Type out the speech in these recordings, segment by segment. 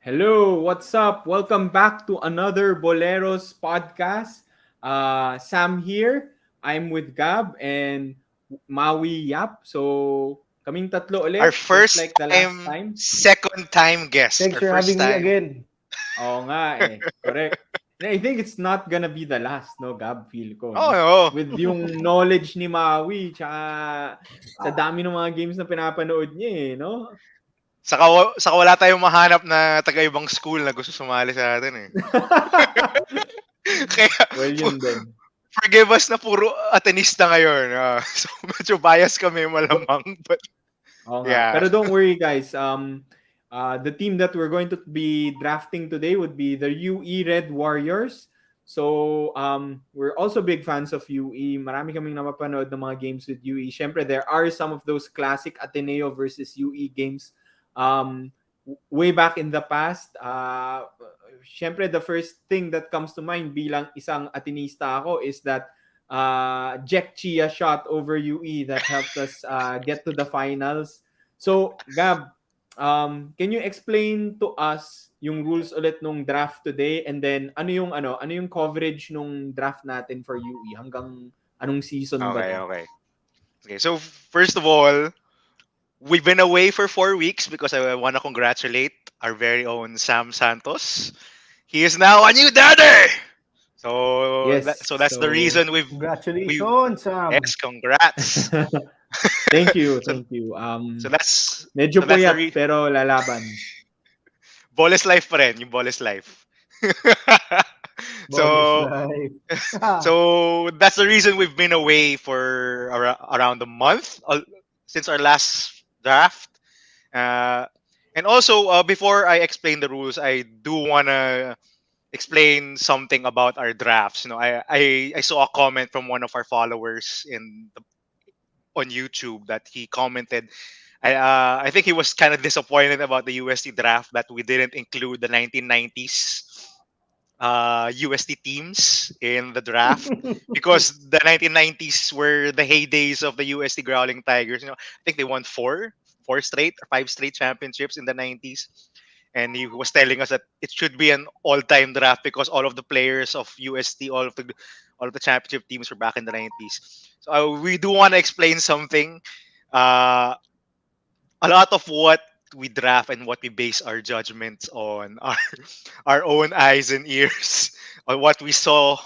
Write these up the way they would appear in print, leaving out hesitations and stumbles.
Hello, what's up? Welcome back to another Boleros podcast. Sam here. I'm with Gab and Maui Yap. So, kaming tatlo Our ulit, just first like the last time, time. second time guest. Thanks Our for first having me time. again. Oo nga eh, correct. And I think it's not gonna be the last, no, Gab, feel ko, Oh, no? no. With yung knowledge ni Maui, tsaka sa dami ng mga games na pinapanood niya eh, no? Saka wala tayong mahanap na taga-ibang school na gusto sumali sa atin eh. Kaya, well, yun din. forgive us na puro Atenista ngayon. So, medyo bias kami malamang. But, Oo nga. yeah. Pero don't worry guys. The team that we're going to be drafting today would be the UE Red Warriors. So, we're also big fans of UE. Marami kaming napapanood ng mga games with UE. Siyempre, there are some of those classic Ateneo versus UE games. Way back in the past, siyempre, the first thing that comes to mind bilang isang Atenista ako is that Jack Chia shot over UE that helped us get to the finals. So, Gab, can you explain to us yung rules ulit nung draft today and then ano yung coverage nung draft natin for UE hanggang anong season ba Okay, to? okay. Okay, so first of all, we've been away for 4 weeks because I want to congratulate our very own Sam Santos. He is now a new daddy! Yes. So that's the So reason we Congratulations, Sam. yes, congrats. thank you, So thank you. so that's Medyo so that's the puyat pero lalaban. Ball's life pa rin, yung Ball's life. Ball is so life. so that's the reason we've been away for around a month since our last draft. Uh, and also before I explain the rules, I do wanna explain something about our drafts. I saw a comment from one of our followers on YouTube that he commented. I think he was kind of disappointed about the UST draft that we didn't include the 1990s UST teams in the draft because the 1990s were the heydays of the UST Growling Tigers. I think they won four straight or five straight championships in the 90s. And he was telling us that it should be an all-time draft because all of the players of UST, all of the championship teams were back in the 90s. So we do want to explain something. Uh, a lot of what we draft and what we base our judgments on are our own eyes and ears on what we saw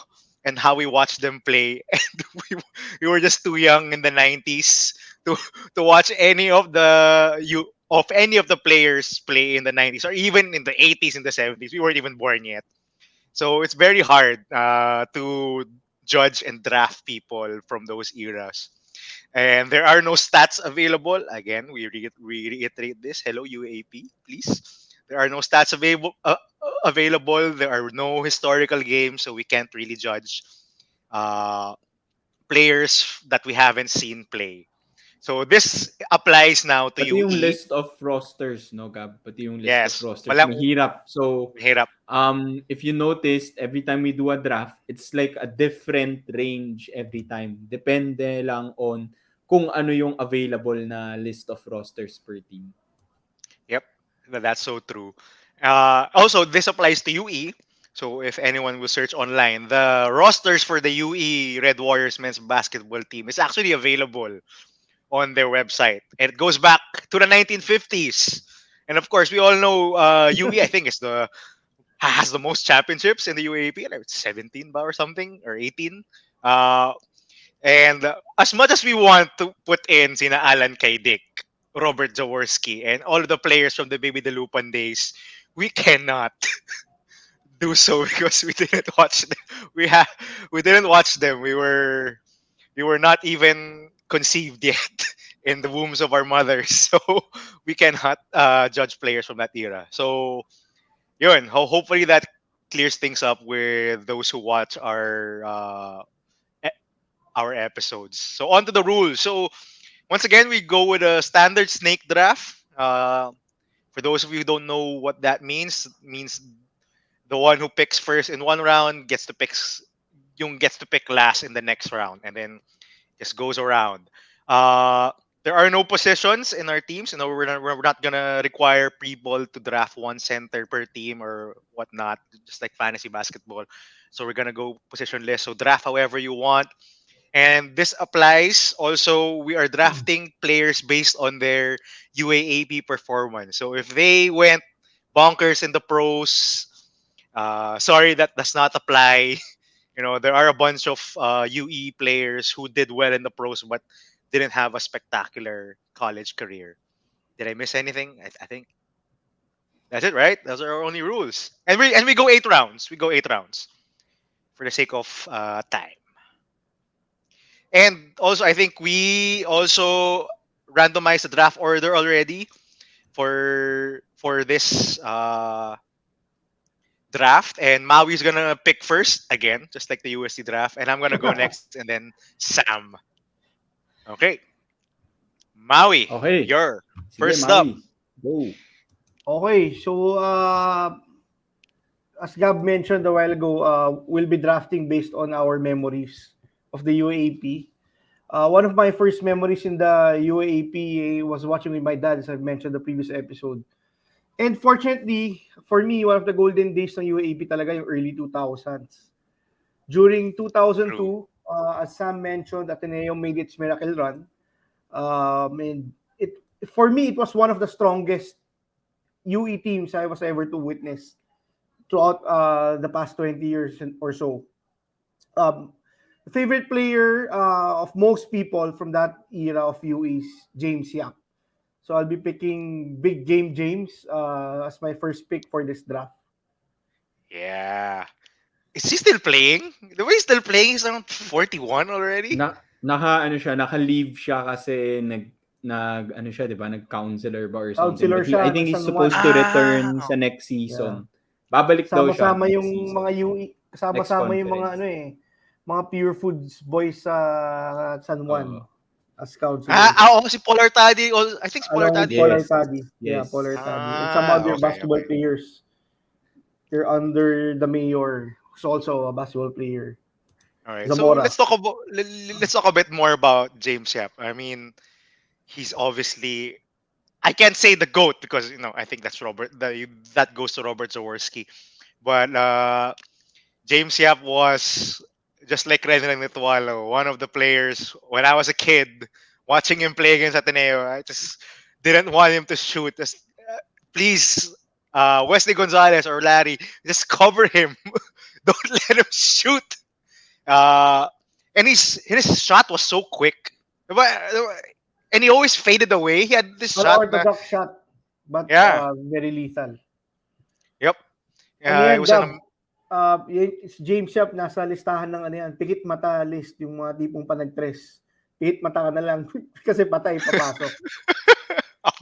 and how we watched them play. And we were just too young in the 90s to to watch any of the players play in the 90s or even in the 80s and the 70s. We weren't even born yet. So it's very hard to judge and draft people from those eras. And there are no stats available. Again, we reiterate this. Hello, UAP, please. There are no stats available. There are no historical games, so we can't really judge uh, players that we haven't seen play. So this applies now to Pati yung UE. list of rosters, no, Gab? Pati yung list of Yes, rosters. wala, Mahirap. So, hirap. if you noticed, every time we do a draft, it's like a different range every time. Depende lang on kung ano yung available na list of rosters per team. Yep, that's so true. Also, this applies to UE. So if anyone will search online, the rosters for the UE Red Warriors men's basketball team is actually available on their website. And it goes back to the 1950s. And of course, we all know UE, I think, has the most championships in the UAAP, like 17 ba or something, or 18. Uh, and as much as we want to put in sina Alan Kaydik, Robert Jaworski, and all of the players from the Baby Dalupan days, we cannot do so because we didn't watch them. We didn't watch them. We were not even conceived yet in the wombs of our mothers, so we cannot judge players from that era. So yun, hopefully that clears things up with those who watch e- our episodes. So on to the rules. So once again, we go with a standard snake draft. For those of you who don't know what that means, it means the one who picks first in one round gets to pick last in the next round, and then just goes around. Uh, there are no positions in our teams. We're not gonna require people to draft one center per team or whatnot, just like fantasy basketball. So we're gonna go positionless. So draft however you want. And this applies also, we are drafting players based on their UAAP performance. So if they went bonkers in the pros, sorry, that does not apply. There are a bunch of UE players who did well in the pros but didn't have a spectacular college career. Did I miss anything? I think that's it, right? Those are our only rules. And we go 8 rounds. We go 8 rounds for the sake of time. And also, I think we also randomized the draft order already for this draft. And Maui's gonna pick first again, just like the USC draft, and I'm gonna go next, and then Sam. Okay, Maui, Okay. you're Sige, first up. Maui. Go. Okay, so as Gab mentioned a while ago, we'll be drafting based on our memories of the UAAP. One of my first memories in the UAAP was watching with my dad, as I mentioned in the previous episode. And fortunately, for me, one of the golden days ng UAAP talaga yung early 2000s. During True. 2002, as Sam mentioned, Ateneo made its miracle run. And it for me, it was one of the strongest UE teams I was ever to witness throughout the past 20 years or so. Um, the favorite player of most people from that era of UE is James Yap. So I'll be picking Big Game James as my first pick for this draft. Yeah. Is he still playing? The way he's still playing, he's around 41 already. Naka-leave siya kasi ano siya, 'di ba? Nag-counselor ba or something. Counselor But I siya ng think he's San supposed Juan. to return Ah, sa next Yeah. season. Babalik daw siya Sama-sama next yung mga season. UE, Next sama-sama yung mga conference. ano mga Pure Foods boys sa San Juan Oo. as counselors. si Polar Taddy. I think it's Polar Along with Taddy. Polar Yes. Taddy. Yeah, Yes. Polar Taddy. And some other Okay, basketball okay. players. They're under the mayor, who's also a basketball player. All right. So Zamora. let's talk a bit more about James Yap. I mean, he's obviously, I can't say the goat because I think that's that goes to Robert Zaworski. But James Yap was just like Renren Nitualo, one of the players when I was a kid watching him play against Ateneo. I just didn't want him to shoot. Just, please, Wesley Gonzalez or Larry, just cover him. Don't let him shoot. Uh, and his shot was so quick. Diba? And he always faded away. He had this shot na, Unorthodox shot, but yeah, very lethal. yep. Ano It yan, was Gab? Si James Yap nasa listahan ng ano yan, pikit mata list, yung mga tipong panag-tres. Pikit mata ka na lang kasi patay papasok.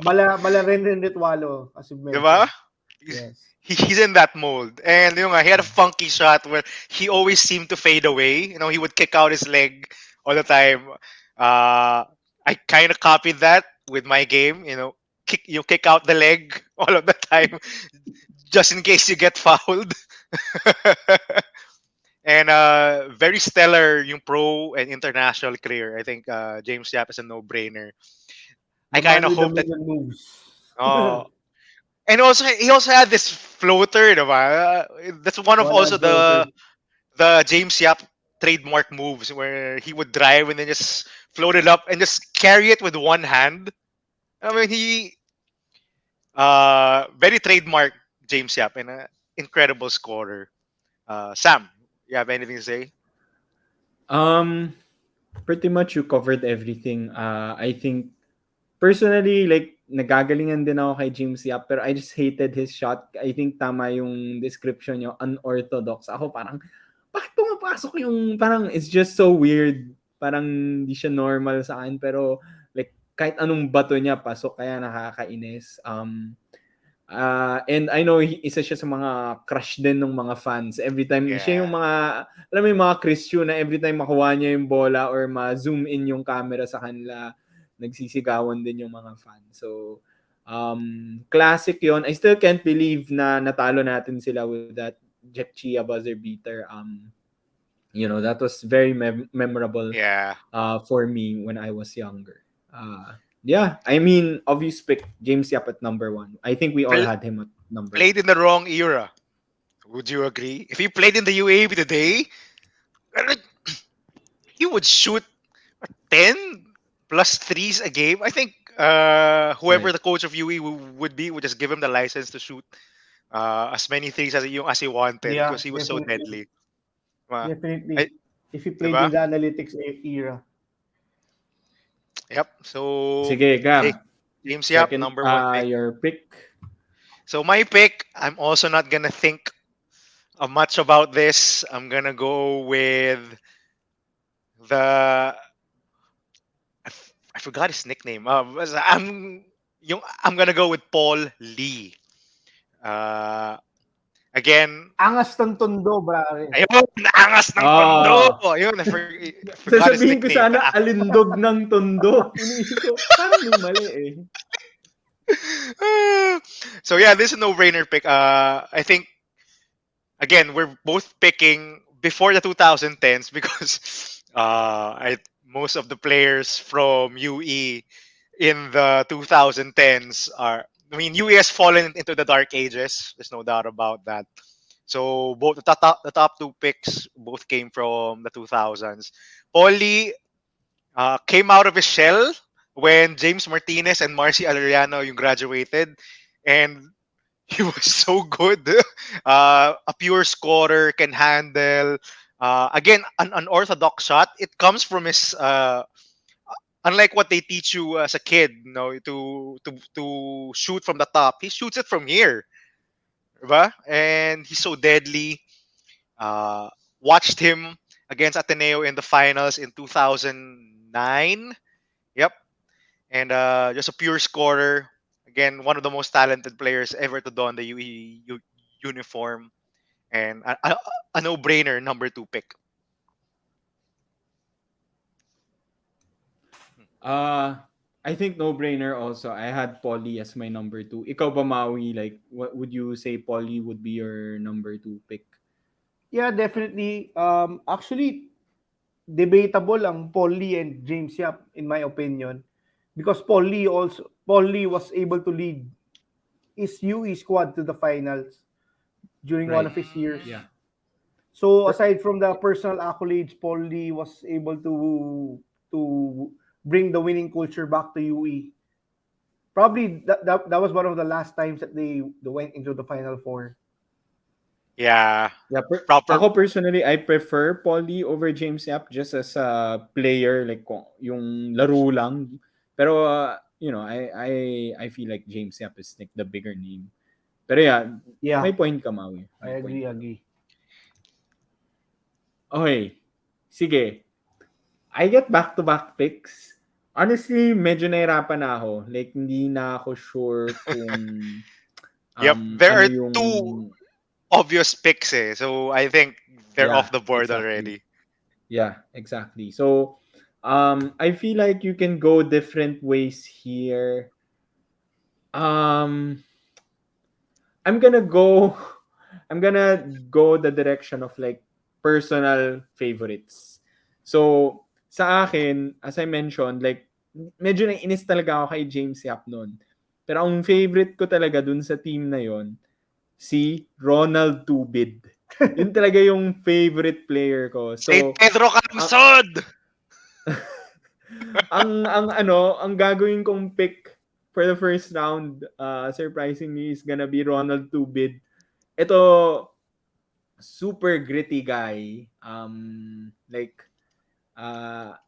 Mala rin Ritwalo, as you diba? mentioned. He's, Yes. he's in that mold. And he had a funky shot where he always seemed to fade away. He would kick out his leg all the time. I kind of copied that with my game. Kick out the leg all of the time, just in case you get fouled. And very stellar yung pro and international career. I think James Yap is a no-brainer. I The kind man of with a hope that. million moves. Uh, and also he also had this floater, diba? That's one of also One-hand floater. the James Yap trademark moves where he would drive and then just float it up and just carry it with one hand. I mean, he very trademark James Yap and an incredible scorer. Sam, you have anything to say? Um Pretty much you covered everything. I think personally, like, nagagalingan din ako kay James Yap, pero I just hated his shot. I think tama yung description niyo, unorthodox. Ako parang, bakit pumapasok yung, parang, it's just so weird. Parang, di siya normal sa akin, pero, like, kahit anong bato niya, pasok, kaya nakakainis. And I know isa siya sa mga crush din ng mga fans. Every time, siya Yeah. yung mga, alam mo yung mga Christian na every time makuha niya yung bola or ma-zoom in yung camera sa kanila, nagsisigawan din yung mga fans. So, classic yon. I still can't believe na natalo natin sila with that Jet Chia buzzer beater. That was very memorable Yeah. for me when I was younger. Yeah, I mean, obvious pick James Yap at number one. I think we all Pl- had him at number Played one. in the wrong era. Would you agree? If he played in the UAAP today, he would shoot 10 plus threes a game. I think whoever Right, the coach of UE would be would just give him the license to shoot as many threes as he wanted Yeah, because he was so definitely. deadly. Uh, I, Definitely. If he played in diba? the analytics era. Yep. So, sige, hey, Gab. James Yap, Second, number one pick. your pick. So my pick, I'm also not gonna think much about this. I'm gonna go with the I forgot his nickname. I'm gonna go with Paul Lee. Uh, again, Angas ng tondo, brare. ayun, angas ng tondo. Ah, Ayun, I forgot his sasabihin ko nickname. sana alindog ng tondo. Iniisip ko, parang may mali eh. So yeah, this is a no-brainer pick. I think again we're both picking before the 2010s because most of the players from UE in the 2010s are. I mean, UE has fallen into the dark ages. There's no doubt about that. So both the top two picks both came from the 2000s. Paulie came out of his shell when James Martinez and Marcia Eliano yung graduated, and he was so good. A pure scorer, can handle. Again, an unorthodox shot. It comes from his. Unlike what they teach you as a kid, to shoot from the top, he shoots it from here, diba? And he's so deadly. Uh, Watched him against Ateneo in the finals in 2009. Yep, and just a pure scorer. Again, one of the most talented players ever to don the uniform, and a no-brainer number two pick. Uh, I think no-brainer also. I had Polly as my number two. Ikaw ba, Maui? Like, what would you say Polly would be your number two pick? Yeah, definitely. Actually, debatable ang Paul Lee and James Yap, in my opinion. Because Paul Lee was able to lead his UE squad to the finals during one Right. of his years. Yeah. So Per- aside from the personal accolades, Paul Lee was able to bring the winning culture back to UE. Probably that was one of the last times that they went into the final four. Yeah, Yeah, proper. ako personally, I prefer Paulie over James Yap just as a player, like yung laro lang. Pero, I feel like James Yap is like the bigger name. Pero yeah, Yeah, may point ka, Maui. I May point agree, ka. agree. Okay, sige. I get back-to-back picks. Honestly, medyo nahirapan na ako. Like, hindi na ako sure kung Yep, there ano are yung... two obvious picks, eh. So I think they're off Yeah, the board exactly. already. Yeah, exactly. So, I feel like you can go different ways here. Um, I'm gonna go, I'm gonna go the direction of like personal favorites. So, sa akin, as I mentioned, like, medyo naiinis talaga ako kay James Yap noon. Pero ang favorite ko talaga dun sa team na yon si Ronald Tubid. Yun talaga yung favorite player ko. Saint So, Pedro Calungsod! ang gagawin kong pick for the first round, surprisingly, is gonna be Ronald Tubid. Ito, super gritty guy. Like,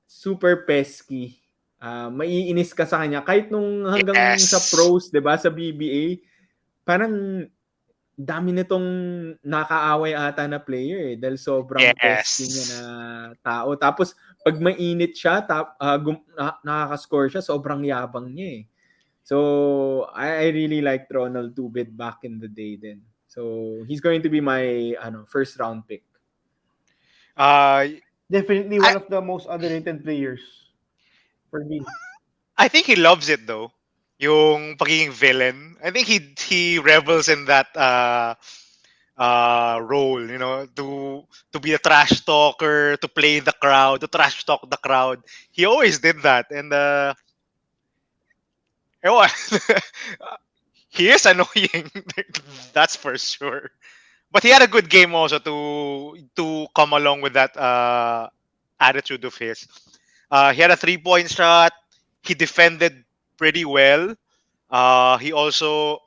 super pesky. Maiinis ka sa kanya. Kahit nung hanggang sa Yes. pros, 'di ba, sa BBA, parang dami nitong nakaaway ata na player dahil sobrang pesky niya na Yes. tao. Tapos pag mainit siya, nakaka-score siya, sobrang yabang niya eh. So, I really liked Ronald Tubid back in the day then. So, he's going to be my first round pick. Uh, Definitely I one of the most underrated players for me. I think he loves it though. Yung pagiging villain. I think he revels in that role, to be a trash talker, to play the crowd, to trash talk the crowd. He always did that, and Ewan. He is annoying. That's for sure. But he had a good game also to come along with that attitude of his. He had a 3-point shot. He defended pretty well. He also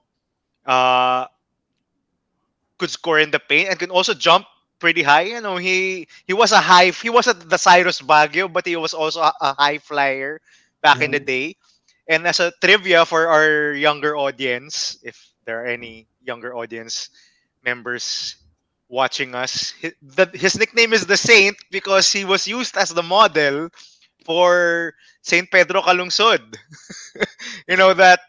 uh, could score in the paint and can also jump pretty high. You know, he wasn't the Cyrus Baguio, but he was also a high flyer back in the Mhm. day. And as a trivia for our younger audience, if there are any younger audience members watching us, his nickname is the Saint because he was used as the model for Saint Pedro Calungsod. You know that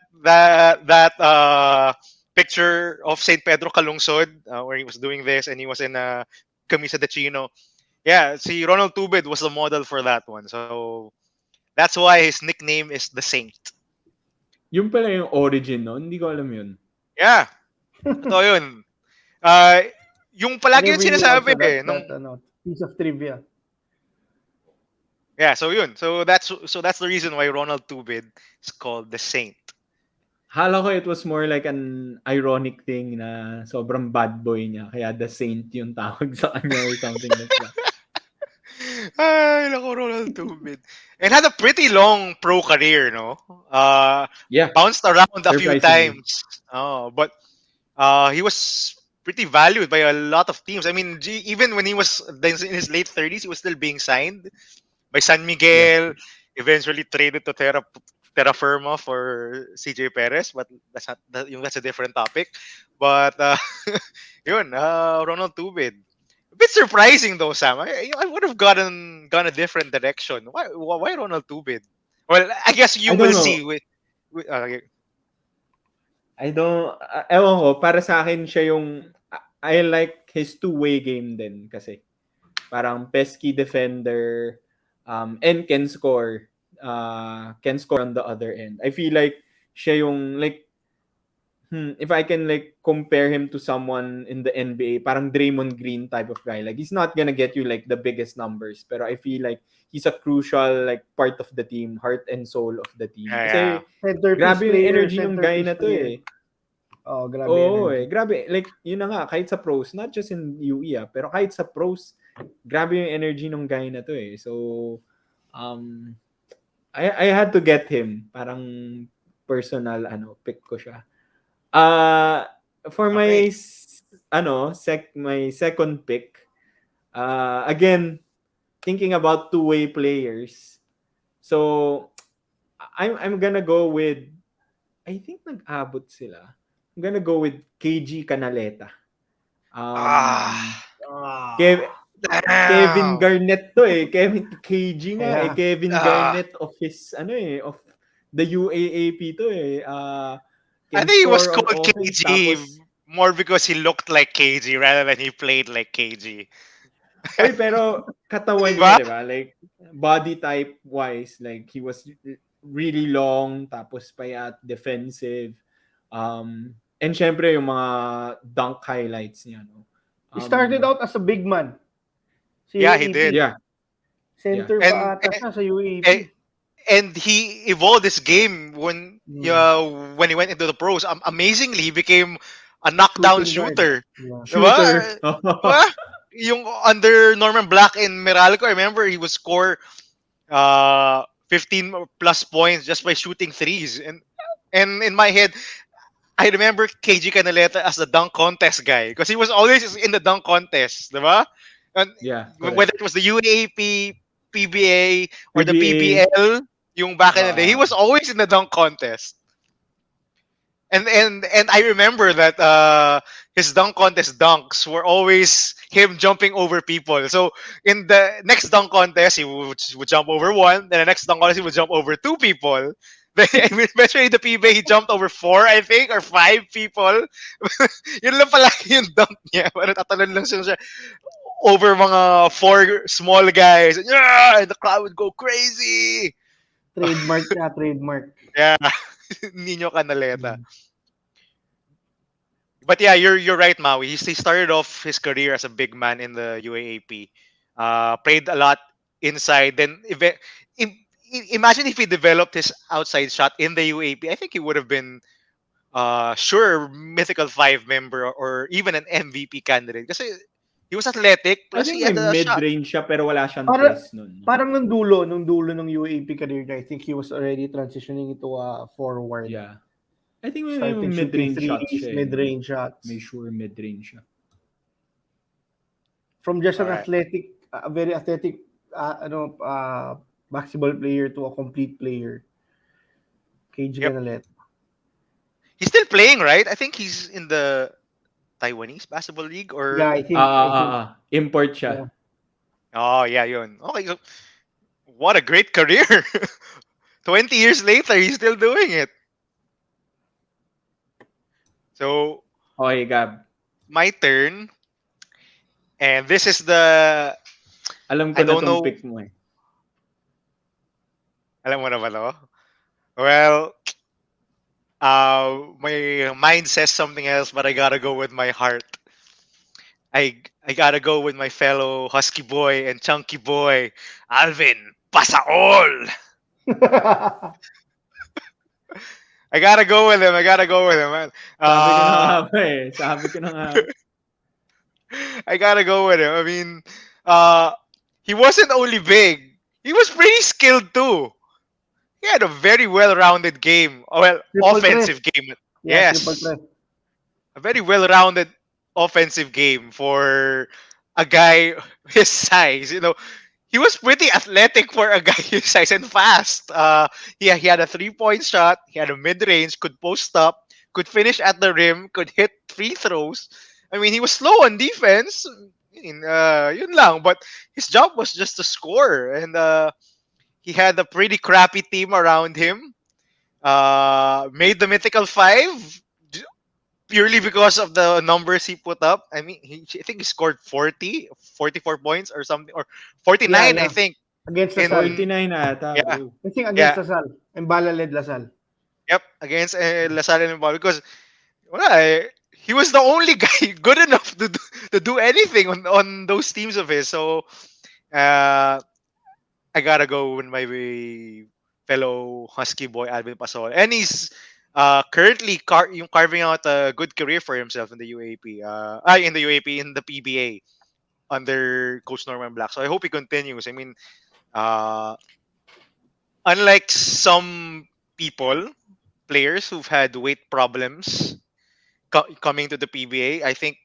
picture of Saint Pedro Calungsod where he was doing this and he was in a camisa de chino. Yeah, see, Ronald Tubid was the model for that one. So that's why his nickname is the Saint. Yung pala yung origin no? Hindi ko alam yun. Yeah, totoo yun. Uh, yung I palagi yun never knew sinasabi also that eh. that piece of trivia. Yeah, so yun. So that's the reason why Ronald Tubid is called the Saint. Hala ko it was more like an ironic thing na sobrang bad boy niya. Kaya the saint yung tawag sa kanya or something like that. Ay, nako, Ronald Tubid. And had a pretty long pro career, no? Uh, Yeah, bounced around a few surprisingly. times. Oh, but he was pretty valued by a lot of teams. I mean, even when he was in his late 30s, he was still being signed by San Yeah. Miguel. Eventually traded to Terra Firma for CJ Perez, but that's a different topic. But yun, Ronald Tubid. A bit surprising though, Sam. I would have gone a different direction. Why Ronald Tubid? Well, I guess I you don't will know. see. I don't, ewan ko, para sa akin siya yung, I like his two-way game din kasi. Parang pesky defender, and can score on the other end. I feel like siya yung, like, if I can like compare him to someone in the NBA, parang Draymond Green type of guy. Like he's not gonna get you like the biggest numbers, pero I feel like he's a crucial like part of the team, heart and soul of the team. Yeah. Kasi Centerpiece grabe yung player, energy ng guy centerpiece na to player. eh. Oh, grabe Oo energy. eh. Grabe. Like, yun na nga, kahit sa pros, not just in UE pero kahit sa pros, grabe yung energy ng guy na to eh. So, um, I had to get him. Parang personal, pick ko siya. Uh, for Okay. my, my second pick, again, thinking about two-way players. So, I'm gonna go with, I think nag-abot sila. I'm gonna go with KG Canaleta. Um, Ah. Kev, Kevin Damn. Garnett to eh. KG nga eh. Yeah. Kevin Ah. Garnett of his, of the UAAP to eh. I Can think he was score on called offense KG tapos, more because he looked like KG rather than he played like KG. oy pero katawan niya, Diba? di ba? Like, body type wise, like, he was really long, tapos payat, defensive. And syempre, yung mga dunk highlights niya, no? He started Um, out as a big man sa Yeah, he did. UAP. yeah, yeah. Center And pa ata siya sa UAP. and, and he evolved his game Hmm. when he went into the pros. Amazingly, he became a knockdown Shooting guard. shooter. Yeah. Shooter. Diba? Diba? Yung under Norman Black in Meralco, I remember he would score 15 plus points just by shooting threes. And in my head, I remember KG Canaleta as the dunk contest guy because he was always in the dunk contest, diba? And Yeah, whether correct. it was the UAP, PBA, or the PBA. PBL, yung back in the day, he Uh, was always in the dunk contest. And I remember that his dunk contest dunks were always him jumping over people. So in the next dunk contest, he would jump over one. Then the next dunk contest, he would jump over two people. Then eventually the PBA, he jumped over four, I think, or five people. Yun lang pala yung dunk niya. Parang tatalon lang siya over mga four small guys. Yeah! And the crowd would go crazy. Trademark niya, trademark. Yeah. Nino Canaleta. Hmm. But yeah, you're right, Maui. He started off his career as a big man in the UAAP. Played a lot inside. Then in imagine if he developed his outside shot in the UAP. I think he would have been sure mythical five member or even an MVP candidate kasi he was athletic I plus he think may had a shot. mid-range siya pero wala siyang Para twist nun. parang nung dulo ng UAP career niya, I think he was already transitioning into a forward. Yeah. I think may Started shooting mid-range shots threes, siya. mid-range shots. May sure mid-range siya. From just an Alright. athletic, a very athletic, basketball player to a complete player. KG Yep. Ganalet. He's still playing, right? I think he's in the Taiwanese basketball league Yeah, or I think Import yeah. siya. oh yeah, yun. Okay, so what a great career. 20 years later, he's still doing it. So, Okay, Gab. my turn. And this is the Alam I ko na don't tong know. pick mo eh. Alam mo na ba to? Well, my mind says something else, but I gotta go with my heart. I gotta go with my fellow husky boy and chunky boy, Alvin Pasaol. I gotta go with him. I gotta go with him, man. Sabi ko na nga Uh, ba eh. Sabi ko na nga. I gotta go with him. I mean, uh, he wasn't only big; he was pretty skilled too. He had a very well-rounded game. Oh, well, Triple threat. offensive game. Yeah, triple Yes, threat. a very well-rounded offensive game for a guy his size. He was pretty athletic for a guy his size and fast. He had a 3-point shot. He had a mid-range. Could post up. Could finish at the rim. Could hit free throws. I mean, he was slow on defense. Yun lang. But his job was just to score, and he had a pretty crappy team around him. Made the mythical five purely because of the numbers he put up. I mean, I think he scored 44 points or something, or Yeah, 49, I yeah. think. Against Lasal. In 49 ata, yeah, bro. I think against yeah, Lasal. Embala led Lasal. yep, against Lasal and Mbappe because well, he was the only guy good enough to do anything on those teams of his. So uh, I gotta go with my fellow Husky boy Alvin Pasol, and he's currently carving out a good career for himself in the UAP. In the UAP in the PBA under Coach Norman Black. So I hope he continues. I mean, uh, unlike some people, players who've had weight problems coming to the PBA, I think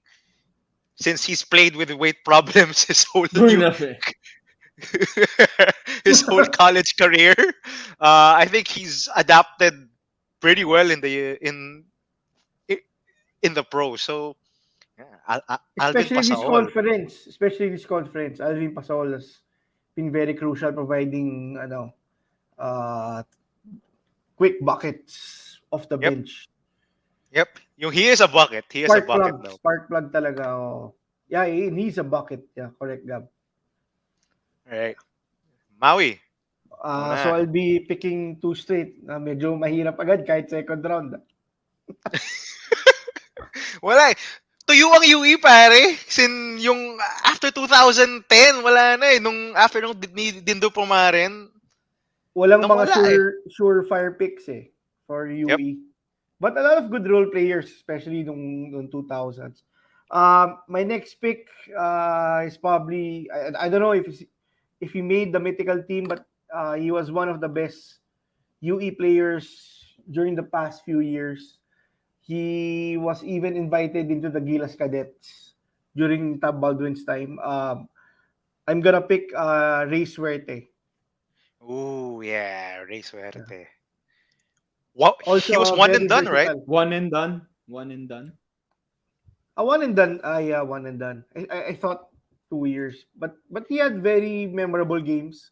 since he's played with weight problems his whole True enough eh. his whole college career. I think he's adapted pretty well in the pros. So yeah, Alvin Pasaol. Especially this conference, Alvin Pasol has been very crucial providing uh quick buckets off the Yep, bench. yep. He is a bucket. He is a bucket though. Spark plug talaga. Oh. Yeah, he's a bucket. Yeah, correct, Gab. Right. Maui. So Muna. I'll be picking two straight na medyo mahirap agad kahit second round. Wala eh. Tuyo ang UE pare. Sin yung after 2010 wala na eh. Nung after nung Dindo Pumaren, Walang mga nawala eh. surefire picks for Yep. UE. But a lot of good role players, especially nung 2000s. My next pick is probably I don't know if he made the mythical team, but he was one of the best UE players during the past few years. He was even invited into the Gilas Cadets during Tab Baldwin's time. I'm gonna pick Reese Verte. Ooh, yeah, Reese Yeah. Verte. What he was Also one and very done, right? versatile. One and done. One and done. A one and done. Yeah, one and done. I thought 2 years, but he had very memorable games.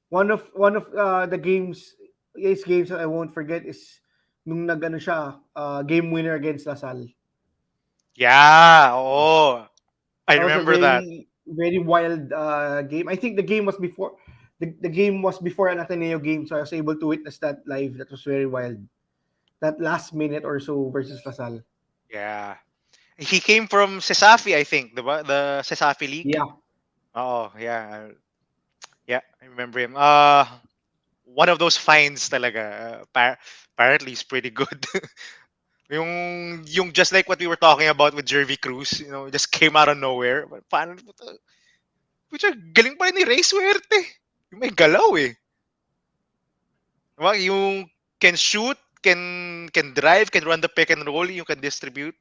One of the games that I won't forget is nung nagano siya, game winner against Lasal. Yeah, oh, I That was a remember that. very wild game. I think the game was before an Ateneo game, so I was able to witness that live. That was very wild. That last minute or so versus Lasal. Yeah. He came from Sesafi, I think, the Sesafi League. Yeah. Oh, yeah. Yeah, I remember him. one of those finds talaga. Apparently, he's pretty good. yung just like what we were talking about with Jervy Cruz, just came out of nowhere. Paano, pucha, galing pa rin ni Ray Suerte. Yung may galaw eh. Diba? Yung can shoot, can drive, can run the pick and roll, you can distribute.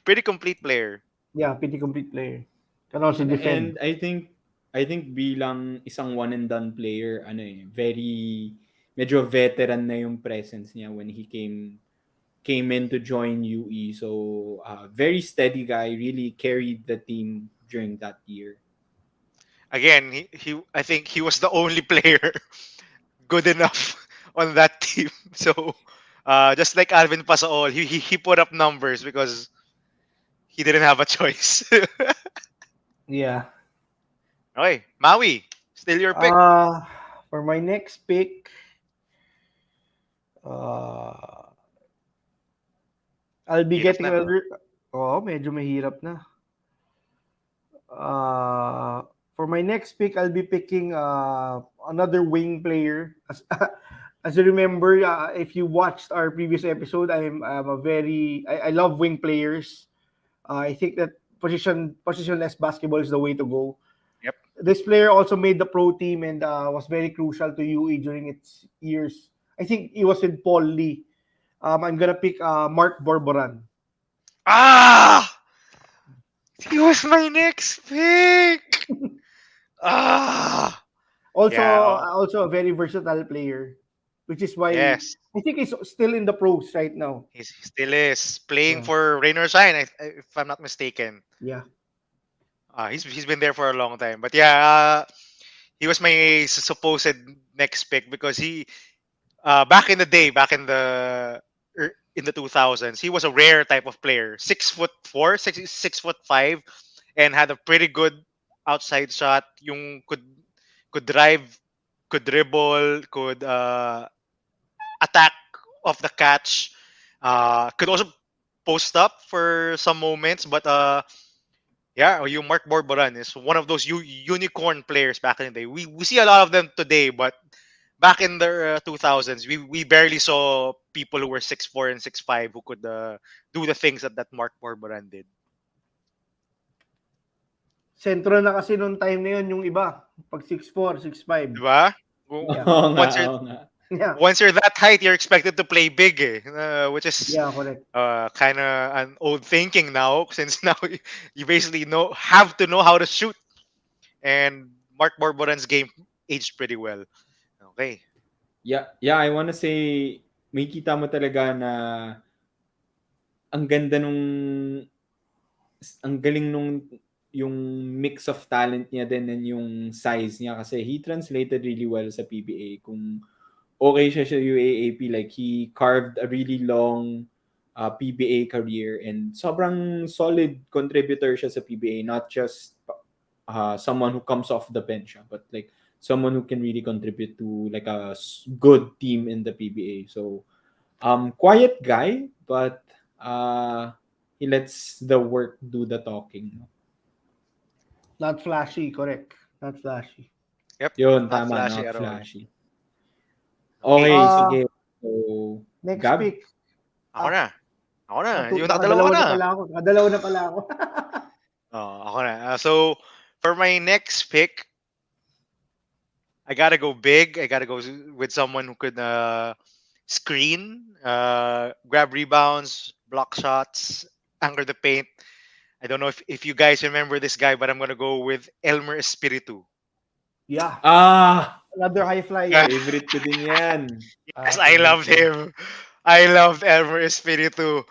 Pretty complete player. Yeah, pretty complete player. Can also defend. And I think bilang isang one and done player, very medyo veteran na yung presence niya when he came in to join UE. So, very steady guy, really carried the team during that year. Again, he I think he was the only player good enough on that team. So, just like Alvin Pasaol, he put up numbers because he didn't have a choice. Yeah. Okay, Maui, still your pick. For my next pick, uh, I'll be Hirap getting na, no? another. Oh, medyo mahirap na. For my next pick, I'll be picking another wing player. As you remember, if you watched our previous episode, I'm a very I love wing players. I think that positionless basketball is the way to go. Yep. This player also made the pro team and was very crucial to UE during its years. I think he was in Paul Lee. I'm gonna pick Mark Bourboran. Ah! He was my next pick. Ah! Also, Yeah. Oh, also a very versatile player, which is why yes. I think he's still in the pros right now. He still is playing Yeah, for Rainer Shine, if I'm not mistaken. yeah, He's been there for a long time. But yeah, he was my supposed next pick because he back in the day, back in the 2000s, he was a rare type of player. 6'4", 6'5", and had a pretty good outside shot. Yung could drive, could dribble, could attack off the catch. Could also post up for some moments, but yeah, you Mark Bourboran is one of those unicorn players back in the day. We see a lot of them today, but back in the 2000s, we barely saw people who were 6'4" and 6'5" who could do the things that Mark Bourboran did. sentro na kasi nung time na yun yung iba. Pag 6'4", 6'5". Diba? Yeah, Oo nga, Once you're oo nga. yeah, once you're that height, you're expected to play big, which is yeah, correct. kind of an old thinking now, since now you basically have to know how to shoot. And Mark Bourboran's game aged pretty well. Okay. Yeah, I wanna say, may kita mo talaga na ang ganda ang galing yung mix of talent niya din and yung size niya kasi he translated really well sa PBA. Kung okay siya sa UAAP, like he carved a really long PBA career and sobrang solid contributor siya sa PBA, not just someone who comes off the bench, but like someone who can really contribute to like a good team in the PBA. So quiet guy, but he lets the work do the talking. Not flashy, correct. Not flashy. Yep. Yun, Not tama, flashy not at all. flashy. Okay. Okay, Uh, sige. So, Next Gab? pick. Ako na. Ako na. Yung nakadalawa Nakadalawa ka na na. pala ako. Nakadalawa na pala ako. Ako na. So, for my next pick, I gotta go big. I gotta go with someone who could screen, grab rebounds, block shots, anchor the paint. I don't know if you guys remember this guy, but I'm gonna go with Elmer Espiritu. Yeah, Ah! another high flyer. Yeah. Favorite ko din yan. Yes, I Favorite loved ko. him. I loved Elmer Espiritu.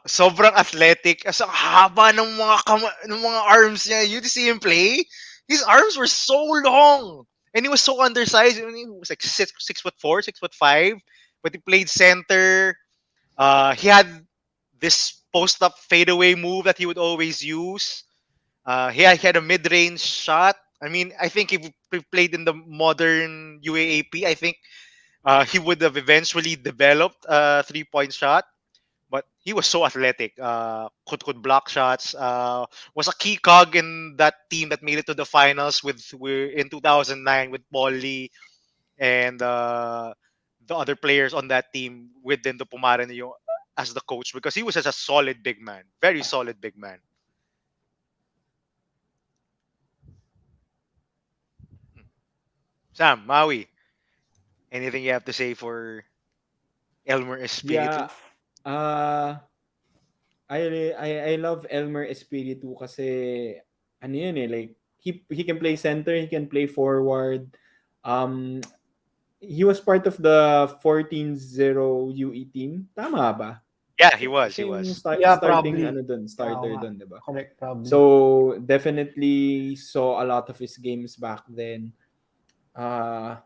Sobrang athletic. As haba ng mga arms niya. You see him play? His arms were so long. And he was so undersized. I mean, he was like 6'4", 6'5". But he played center. He had this post-up fadeaway move that he would always use. He had a mid-range shot. I mean, I think if he played in the modern UAAP, I think he would have eventually developed a three-point shot. But he was so athletic. Could block shots. Was a key cog in that team that made it to the finals in 2009 with Paul Lee and the other players on that team with Dindo Pumaran yung as the coach because he was just a solid big man, very solid big man. Sam, Maui, anything you have to say for Elmer Espiritu? Yeah. Uh I love Elmer Espiritu kasi ano yun eh, like he can play center, he can play forward. Um he was part of the 14-0 UE team. Tama ba? Yeah, he was. He Siya yung was. Yeah, starting probably. ano dun, starter Tama. dun, 'di ba? Correct, probably. So, definitely saw a lot of his games back then. Uh,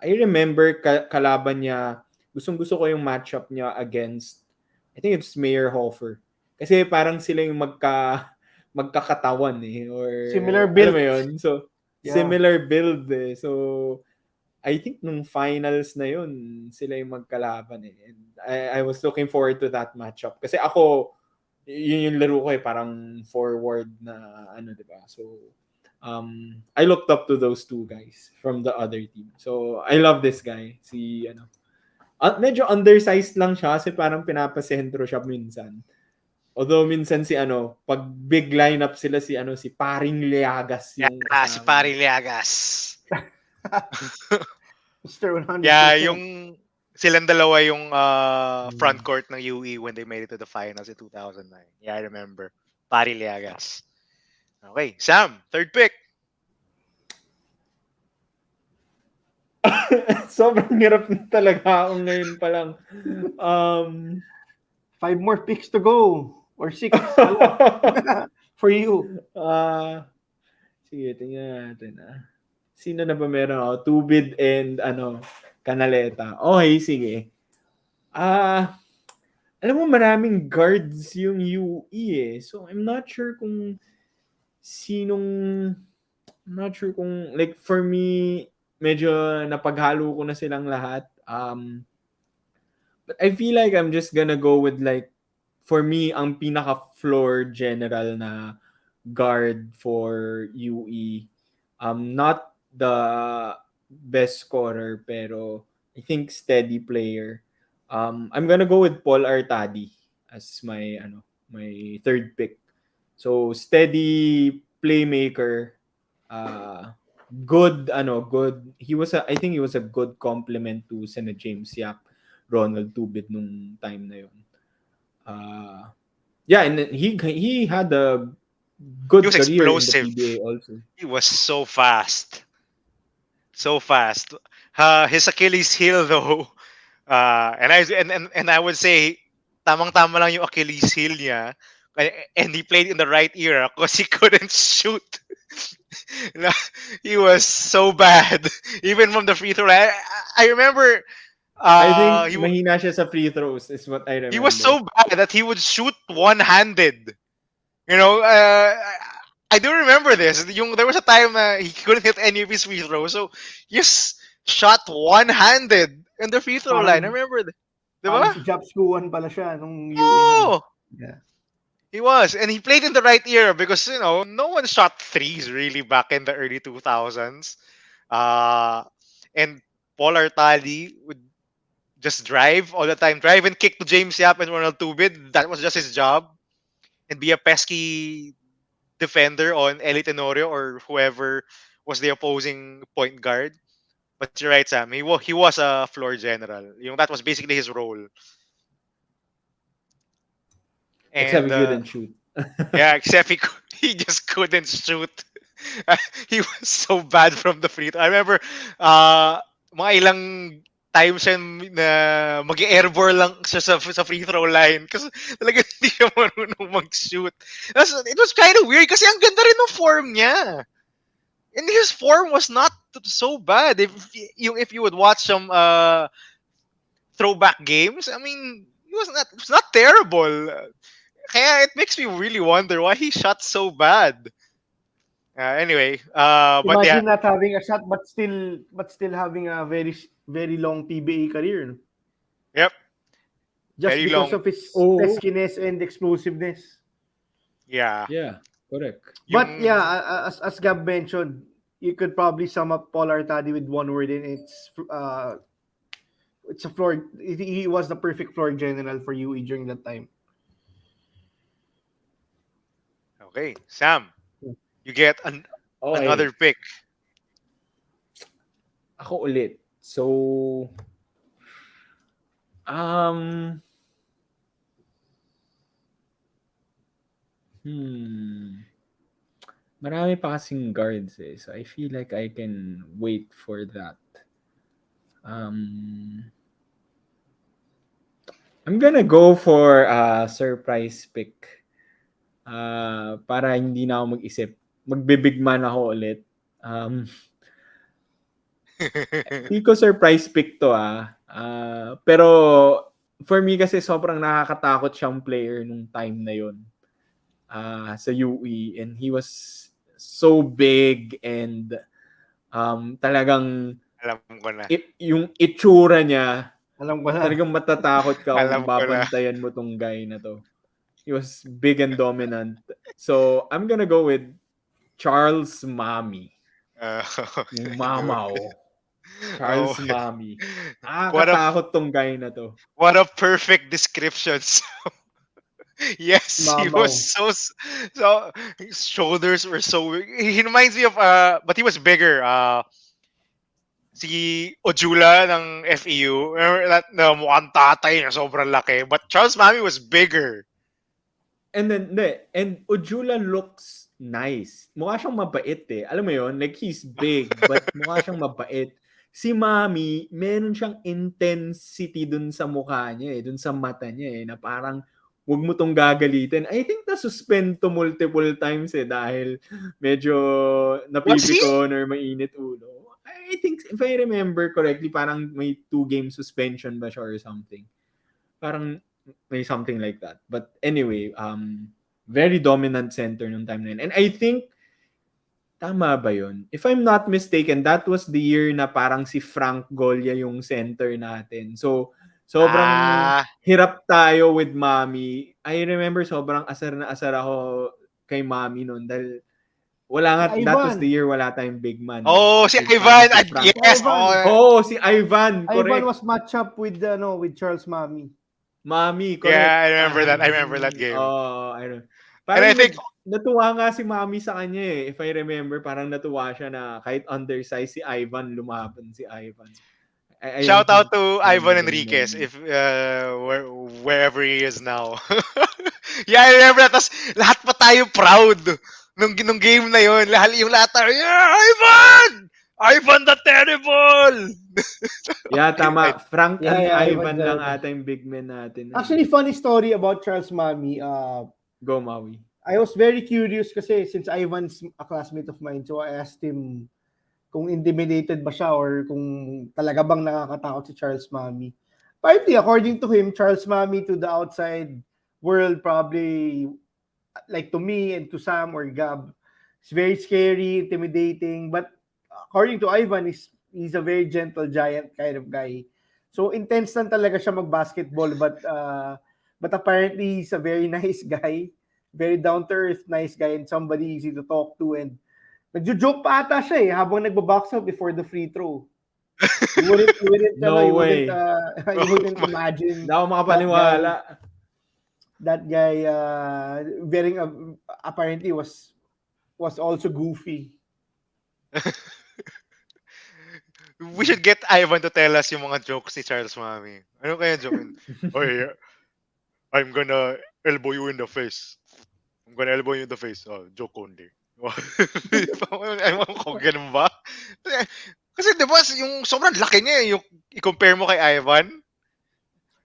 I remember kalaban niya, gustong-gusto ko yung matchup niya against, I think it's Mayor Hofer. Kasi parang sila yung magkakatawan eh. Or, Similar alam mo builds. yun? So, Yeah. similar build eh. So, I think nung finals na yun, sila yung magkalaban eh. And I was looking forward to that matchup. Kasi ako, yun yung laro ko eh, parang forward na ano, di ba? So, I looked up to those two guys from the other team. So, I love this guy. Si, ano, medyo undersized lang siya kasi parang pinapasentro siya minsan. Although minsan si ano, pag big lineup sila si ano, si Paring Liagas yung Yeah, si kasama. Pari Liagas. Mr. 100%. Yeah, yung silang dalawa yung front court ng UE when they made it to the finals in 2009. Yeah, I remember. Pari Liagas. Okay, Sam, third pick. Sobrang hirap na talaga ako ngayon pa lang. 5 more picks to go. Or 6. For you. Sige, tingnan natin. Sino na ba meron ako? Tubid and Canaleta. Okay, sige. Alam mo maraming guards yung UE eh. So I'm not sure kung like for me medyo napaghalo ko na silang lahat. But I feel like I'm just gonna go with like for me ang pinaka floor general na guard for UE. Not the best scorer pero I think steady player. I'm gonna go with Paul Artadi as my third pick. So steady playmaker, good. I think he was a good complement to Sena James Yap, Ronald Tubid nung time na yun. Yeah, and he had a good He was career explosive. in the PBA also. He was so fast. So fast. His Achilles heel though. And I would say tamang-tama lang yung Achilles heel niya. And he played in the right era because he couldn't shoot. He was so bad. Even from the free throw. I remember I think mahina siya sa free throws is what I remember. he was so bad that he would shoot one-handed. You know, I do remember this. There was a time he couldn't hit any of his free throws, so he just shot one-handed in the free throw line. I remember that. Parang si Japs Guan pala siya nung UE. Oh! Yeah. He was. And he played in the right era because, no one shot threes really back in the early 2000s. And Paul Artadi would just drive all the time. Drive and kick to James Yap and Ronald Tubid. That was just his job. And be a pesky defender on Eli Tenorio or whoever was the opposing point guard. But you're right, Sam. He was a floor general. That was basically his role. Except And he couldn't shoot. yeah, except he just couldn't shoot. He was so bad from the free throw. I remember mga ilang times siya na mag-airball lang siya sa free throw line kasi talaga hindi siya marunong mag-shoot. It was kind of weird kasi ang ganda rin ng form niya. And his form was not so bad. If you would watch some throwback games, I mean, it was not terrible. Kaya it makes me really wonder why he shot so bad. Anyway, but imagine yeah. not having a shot but still having a very very long PBA career. Yep. Just very because long. of his peskiness and explosiveness. Yeah. Yeah, correct. But yeah, as Gab mentioned, you could probably sum up Paul Artadi with one word, and it's a floor. He was the perfect floor general for UE during that time. Okay, Sam, you get another Okay, pick. ako ulit. So, um, hmm, marami pa kasing guards eh. So, I feel like I can wait for that. Um, I'm gonna go for a surprise pick. Para hindi na ako mag-isip. Magbe-big man ako ulit. Um, Feel ko surprise pick to pero for me kasi sobrang nakakatakot siyang player nung time na yon sa UE, and he was so big, and talagang Alam ko na. yung itsura niya, Alam ko na. talagang matatakot ka Alam kung ko na. babantayan mo tong guy na to. He was big and dominant. So, I'm gonna go with Charles Mami. Uh, Yung Good. mamaw. Oh, Charles Mami. what a Nakakatakot tong guy na to. what a perfect description. Yes, he was Mamaw. so his shoulders were so. He reminds me of but he was bigger. Si Ojula ng FEU. Remember that na mukhang tatay na sobrang laki. But Charles Mami was bigger. And then, and Ojula looks nice. Mukha siyang mabait eh. Alam mo yon, like he's big, but mukha siyang mabait. Si Mami, meron siyang intensity dun sa mukha niya eh, dun sa mata niya eh, na parang wag mo tong gagalitin. I think na-suspend to multiple times eh, dahil medyo Was he? napipikon or mainit ulo. I think, if I remember correctly, parang may 2-game suspension ba siya or something. Parang may something like that. But anyway, very dominant center nung time na yun. And I think, tama ba yun? If I'm not mistaken, that was the year na parang si Frank Golia yung center natin. So, sobrang Ah, hirap tayo with Mami. I remember sobrang asar na asar ako kay Mami noon dahil wala Si nga, that was Ivan. the year wala tayong big man eh. oh, si So, parang Ivan. si Frank. Si Yes, Ivan. oh, Oh, si Ivan, Ivan correct. was matched up with Charles Mami. Mami, yeah, I correct. remember that. I remember that game. I don't. And I Parang think natuwa nga si Mami sa kanya eh. If I remember, parang natuwa siya na kahit undersized si Ivan, lumaban si Ivan. I shout out to Ivan remember na Enriquez yun. if wherever he is now. Yeah, I remember that. Tas lahat pa tayo proud nung game na yun. Lahat tayo, yeah, Ivan! Ivan the Terrible! Yeah, I, tama. Frank Yeah, and yeah, Ivan Ivan lang talaga. ata yung big men natin. Actually, funny story about Charles Mami. Go Maui. I was very curious kasi since Ivan's a classmate of mine, so I asked him kung intimidated ba siya or kung talaga bang nakakatakot si Charles Mami. Partly, according to him, Charles Mami to the outside world probably, like to me and to Sam or Gab, it's very scary, intimidating. But according to Ivan, he's a very gentle giant kind of guy. So intense lang talaga siya mag-basketball, but apparently he's a very nice guy, very down to earth, nice guy, and somebody easy to talk to. And nagjo-joke pa ata siya habang nagbo-box out before the free throw. No way. You oh wouldn't my, imagine Hindi ako that guy makapaniwala. that guy wearing apparently was also goofy. we should get Ivan to tell us yung mga jokes ni Charles Mami. Ano kaya joke? Oh yeah, I'm gonna elbow you in the face. I'm gonna elbow you in the face. Oh, joke only. Ewan ko, ganun ba? Kasi di ba, yung sobrang laki niya yung i-compare mo kay Ivan.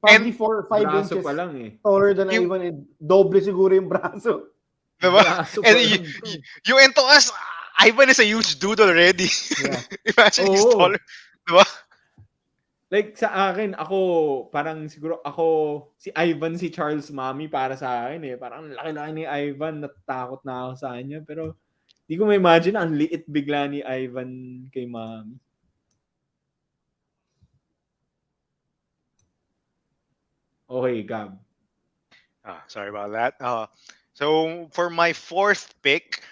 Probably And, 4 or 5 Braso inches pa lang eh. taller than yung, Ivan and doble siguro yung braso. di ba? Braso And pa lang to. yung Entoas, Ivan is a huge dude already. Yeah. Imagine he's taller. Oo. Di ba? Like sa akin, ako, parang siguro ako, si Ivan, si Charles Mami para sa akin eh. Parang laki-laki ni Ivan, natatakot na ako sa kanya. Pero, di ko ma-imagine, ang liit bigla ni Ivan kay Mami. Okay, Gab. Sorry about that. So, for my fourth pick,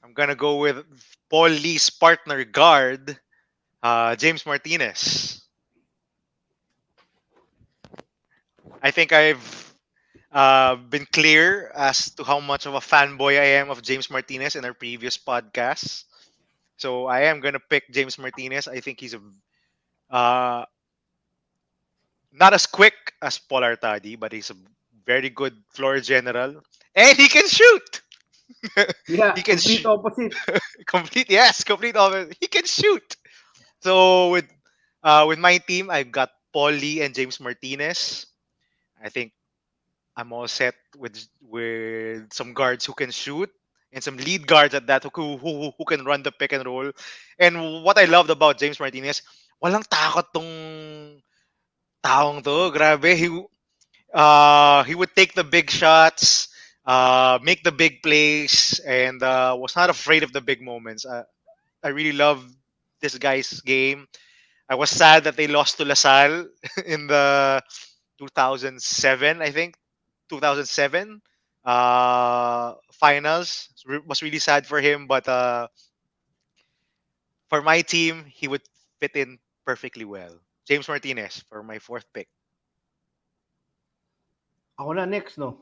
I'm I'm gonna go with Paul Lee's partner guard, James Martinez. I think I've been clear as to how much of a fanboy I am of James Martinez in our previous podcasts. So I am gonna pick James Martinez. I think he's a uh, not as quick as Paul Artadi, but he's a very good floor general, and he can shoot. Yeah, he can complete shoot. opposite. Complete, yes, complete of it. He can shoot. So with my team, I've got Paul Lee and James Martinez. I think I'm all set with some guards who can shoot and some lead guards at that who can run the pick and roll. And what I loved about James Martinez, walang takot tong taong to. Grabe, he would take the big shots, make the big plays, and was not afraid of the big moments. I really love this guy's game. I was sad that they lost to LaSalle in the 2007, I think, 2007 finals. Was really sad for him, but for my team, he would fit in perfectly well. James Martinez for my fourth pick. Ako na next, no?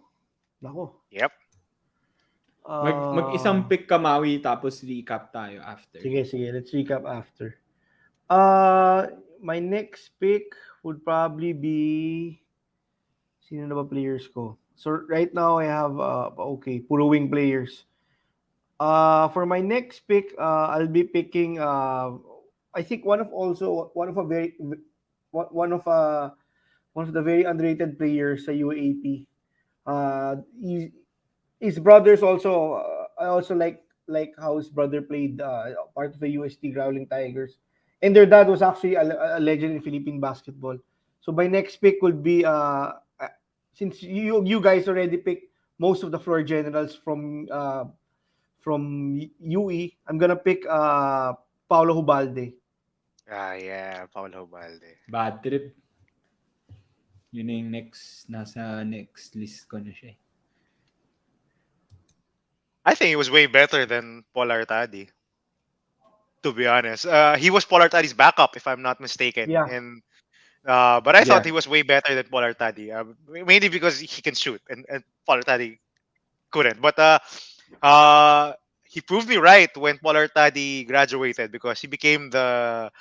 Nako. Yep. Mag-isang pick ka, Maui, tapos recap tayo after. Sige. Let's recap after. My next pick would probably be... Sino na ba players ko? So, right now, I have... puro wing players. For my next pick, I'll be picking... I think one of the very underrated players sa UAAP. His brothers also, I also like how his brother played part of the UST Growling Tigers, and their dad was actually a legend in Philippine basketball. So my next pick would be since you guys already picked most of the floor generals from UE, I'm gonna pick Paulo Hubalde. Yeah, Paulo Balde. Bad trip. Yun na yung nasa next list ko na siya. I think he was way better than Paul Artadi, to be honest. He was Paul Artadi's backup, if I'm not mistaken. Yeah. And but I thought Yeah. he was way better than Paul Artadi, mainly because he can shoot, and Paul Artadi couldn't. But he proved me right when Paul Artadi graduated because he became the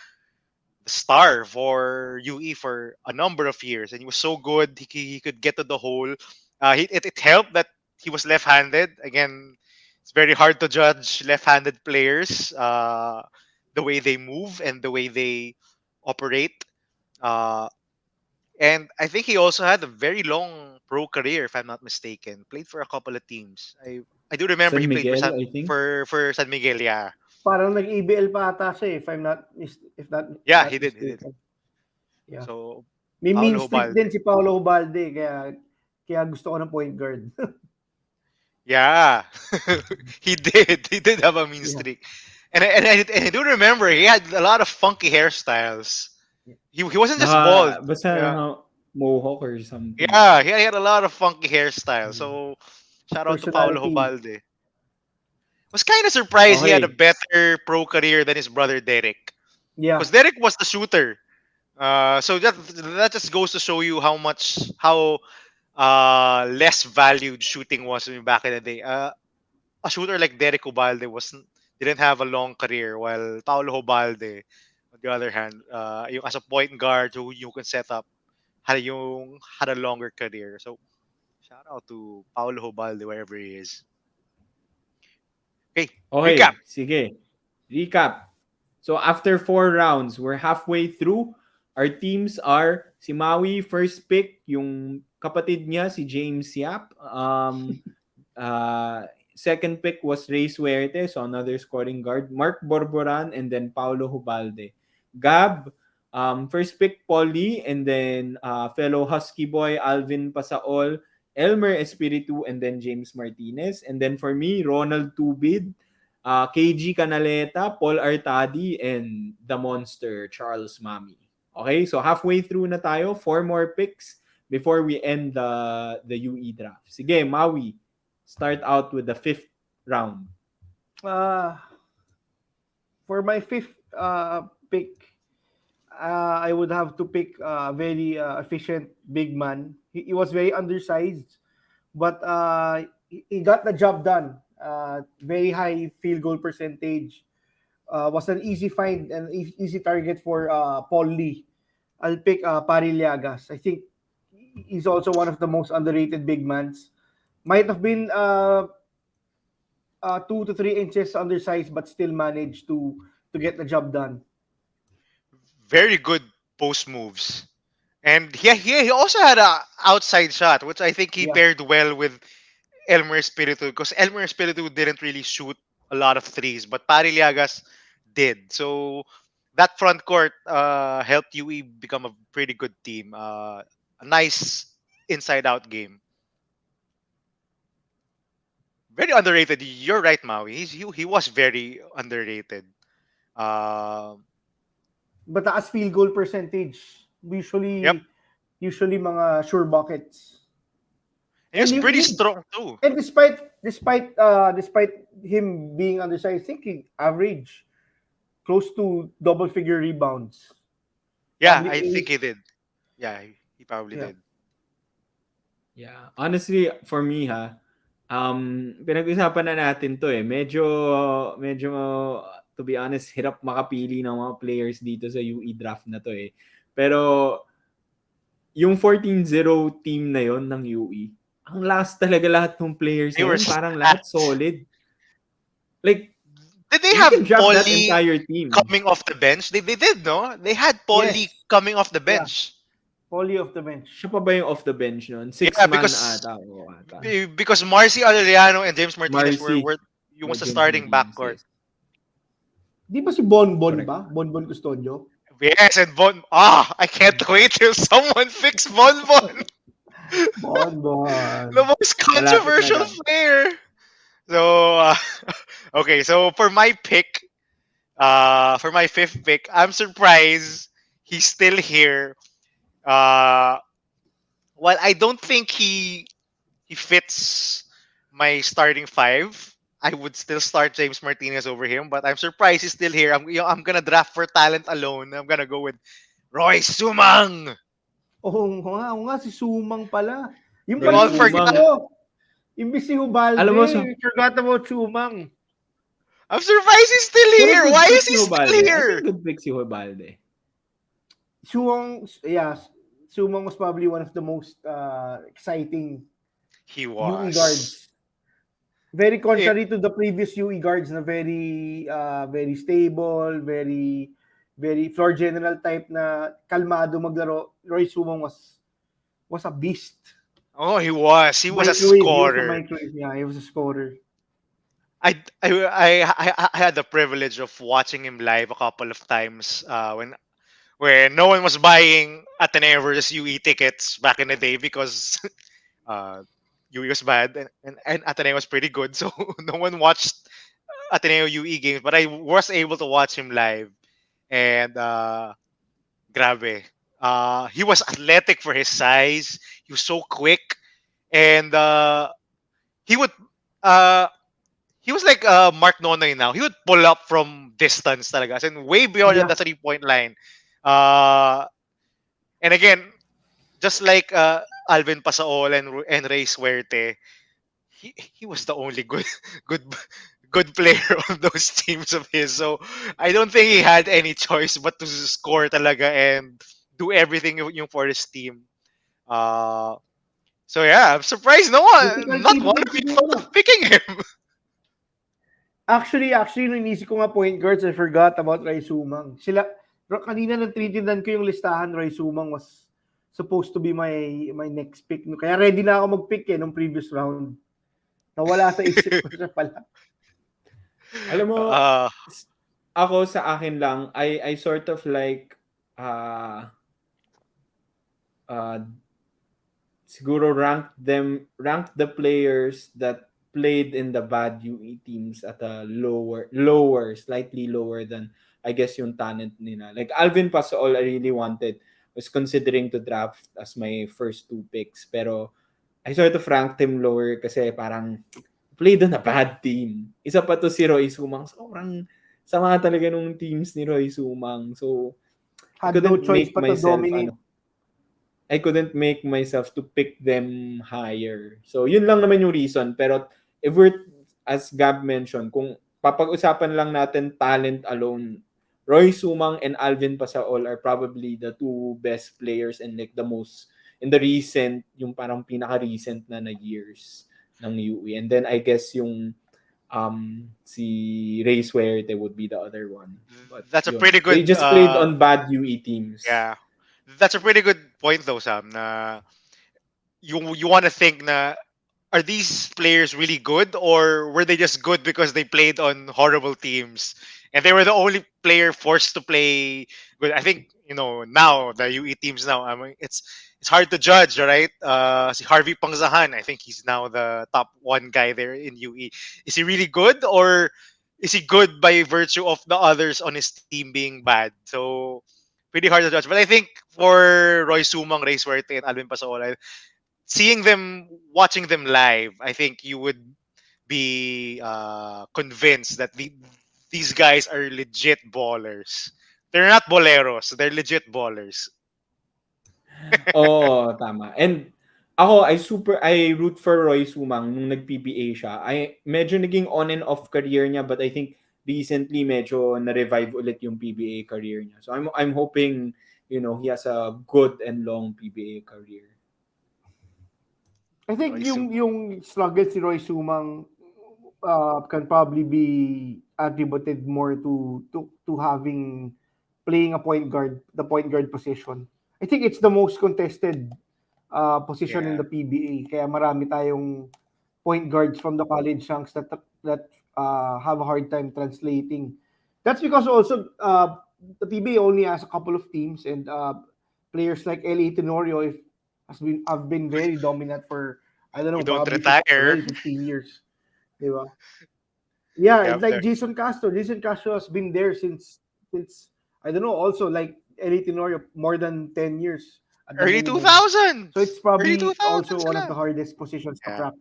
star for UE for a number of years, and he was so good. He could get to the hole. It helped that he was left-handed. Again, it's very hard to judge left-handed players, the way they move and the way they operate. Uh, and I think he also had a very long pro career, if I'm not mistaken. Played for a couple of teams. I do remember he San played for Miguel, I think. for San Miguel. Yeah, Parang nag-ABL pa ata siya, if yeah, not he did. He did. mistaken. Yeah. So May mean Paulo streak din Balde. si Paulo Hubalde, kaya gusto ko ng point guard. Yeah, he did. He did have a mean Yeah. streak, and I do remember he had a lot of funky hairstyles. He wasn't just bald. Basta Yeah, mohawk or something. yeah, he had a lot of funky hairstyles. Mm. So shout out to Paulo Personality. Hubalde. Was kind of surprised he had a Okay. better pro career than his brother Derek, Yeah. because Derek was the shooter. So that just goes to show you how less valued shooting was back in the day. A shooter like Derek Ubalde didn't have a long career, while Paulo Ubalde, on the other hand, yung as a point guard who you can set up, had a longer career. So shout out to Paulo Ubalde wherever he is. Okay, recap. Okay, sige. Recap. So after 4 rounds, we're halfway through. Our teams are si Maui, first pick, yung kapatid niya, si James Yap. Second pick was Reese Verte, so another scoring guard. Mark Bourboran, and then Paulo Hubalde. Gab, first pick, Paul Lee, and then fellow Husky boy, Alvin Pasaol, Elmer Espiritu, and then James Martinez. And then for me, Ronald Tubid, KG Canaleta, Paul Artadi, and the monster, Charles Mami. Okay, so halfway through na tayo. 4 more picks before we end the UE draft. Sige, Maui, start out with the 5th round. Uh, for my fifth pick, I would have to pick a very efficient big man. He was very undersized, but he got the job done. Very high field goal percentage. Was an easy find and easy target for Paul Lee. I'll pick Pariliagas. I think he's also one of the most underrated big mans. Might have been 2 to 3 inches undersized, but still managed to get the job done. Very good post moves. And he also had a outside shot, which I think he Yeah. paired well with Elmer Espiritu because Elmer Espiritu didn't really shoot a lot of threes, but Pariliagas did. So that front court helped UE become a pretty good team. A nice inside out game. Very underrated. You're right, Maui. He was very underrated. Um Mataas field goal percentage. yep. Usually mga sure buckets. And he And was he, pretty he strong too. and despite him being undersized, I think he averaged close to double figure rebounds. Yeah, Probably I think eight. he did. Yeah, he probably Yeah. did. Yeah. Honestly, for me pinag-usapan na natin 'to eh. Medyo to be honest, hirap makapili ng mga players dito sa UE draft na 'to eh. Pero yung 14-0 team na yon ng UE, ang last talaga lahat ng players They na were yun, parang lahat stacked. solid. Like, Did they you have can draft that Paulie entire team. coming off the bench? They did, no? They had Paulie Yes. coming off the Yeah. bench. Volley of the bench. Siya pa ba yung off the bench nun? Six Yeah, man because ata. O ata. because Marcia Eliano and James Martinez Marcy. were you was the James starting Martinez, backcourt. yes. Di ba si Bonbon Correct. ba? Bonbon Custodio? Yes, and I can't wait till someone fix Bon Bon. Bonbon. The most Malapit na controversial daw. player. So okay, so for my fifth pick, I'm surprised he's still here. Uh, well, I don't think he fits my starting five. I would still start James Martinez over him, but I'm surprised he's still here. I'm gonna draft for talent alone. I'm gonna go with Roi Sumang. Oo nga, si Sumang pala. Yung You Roy pala all yung miss forget. Sumang. ko. Yung miss si Alam mo, Hubalde. Forgot about Sumang. I'm surprised he's still pero here. good Why pick is si he still Hubalde. I here? think good pick si Hubalde. Yeah, Sumang was probably one of the most exciting He UE was. guards. Very Eh, contrary to the previous UE guards na very stable, very floor general type na kalmado maglaro. Roy Sumang was a beast. Oh, he was. He was a Microwave. He was a scorer. microwave. Yeah, he was a scorer. I had the privilege of watching him live a couple of times when where no one was buying Ateneo versus UE tickets back in the day because uh, UE was bad and Ateneo was pretty good, so no one watched Ateneo UE games. But I was able to watch him live, and grabe, he was athletic for his size. He was so quick, and he would uh, he was like Mark Nonoy now. He would pull up from distance talaga, as in way beyond Yeah. the 3 point line. Uh, and again, just like Alvin Pasaol and Reese Verte, he was the only good good player on those teams of his. So I don't think he had any choice but to score talaga and do everything yung for his team. Uh, so yeah, I'm surprised not Difficulty one naman of you siguro. thought of picking him. Actually, nung inisip ko nga point guards, I forgot about Rai Sumang. Kanina nang tinitindan ko yung listahan, Rai Sumang was supposed to be my next pick. Kaya ready na ako mag-pick nung previous round. Nawala sa isip ko siya pala. Alam mo, uh, ako sa akin lang, I sort of like uh, uh, siguro rank the players that played in the bad UE teams at a slightly lower than I guess yung talent nila. Like Alvin Pasaol, I really was considering to draft as my first two picks, pero I sort of ranked him lower kasi parang played on a bad team. Isa pa to si Roi Sumang. Sobrang sama talaga nung teams ni Roi Sumang. So, I Had no couldn't choice make but to myself, dominate. I couldn't make myself to pick them higher. So, yun lang naman yung reason. Pero, if we're, as Gab mentioned, kung papag-usapan lang natin talent alone, Roy Sumang and Alvin Pasaol are probably the two best players and like the most in the recent, yung parang pinaka-recent na years ng UE. And then I guess yung si Reese Verte would be the other one. But That's a yun. pretty They good just played on bad UE teams. yeah. That's a pretty good point though, Sam. Na you want to think na are these players really good or were they just good because they played on horrible teams and they were the only player forced to play good? I think now the UE teams now. I mean, it's hard to judge, right? Si Harvey Panzahan, I think he's now the top one guy there in UE. Is he really good or is he good by virtue of the others on his team being bad? So pretty hard to judge. But I think for Roy Sumang, Ray Suerte, and Alvin Pasola, seeing them, watching them live, I think you would be convinced that these guys are legit ballers. They're not boleros. They're legit ballers. Oo, tama. And ako, I root for Roy Sumang nung nag-PBA siya. Medyo naging on and off career niya, but I think recently medyo na-revive ulit yung PBA career niya. So I'm hoping, he has a good and long PBA career. I think Roy yung struggle si Roy Sumang can probably be attributed more to having playing the point guard position. I think it's the most contested position in Yeah. the PBA. Kaya marami tayong point guards from the college ranks that have a hard time translating. That's because also the PBA only has a couple of teams and players like L.A. Tenorio have been very dominant for I don't Who know, don't probably retire. already 15 years. Diba? Yeah, Yep. and like Jason Castro. Jason Castro has been there since I don't know. Also, like Eddie Tenorio, more than 10 years at the Early minimum. 2000s. So it's Early probably also 2000s one of sila. the hardest positions to Yeah. crack.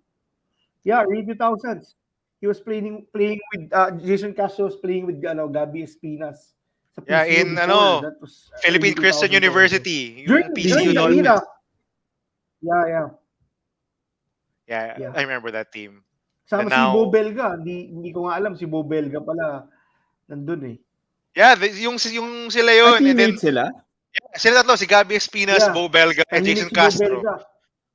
Yeah, early 2000s. He was playing with Jason Castro was playing with Gabi Espinas sa Yeah, PCU in before. That was early Philippine Christian 2000s also. University, During yung during PCU the Dolphins. era, yeah. Yeah, Yeah. I remember that team. And Sama si Bo now, Belga. Hindi ko nga alam si Bo Belga pala nandun eh. yeah, yung sila yun. And then, Teammates sila? yeah, sila tatlo, si Gabby Espinas, Yeah. Bo Belga, and Tahimik Jason si Bo Castro. Belga.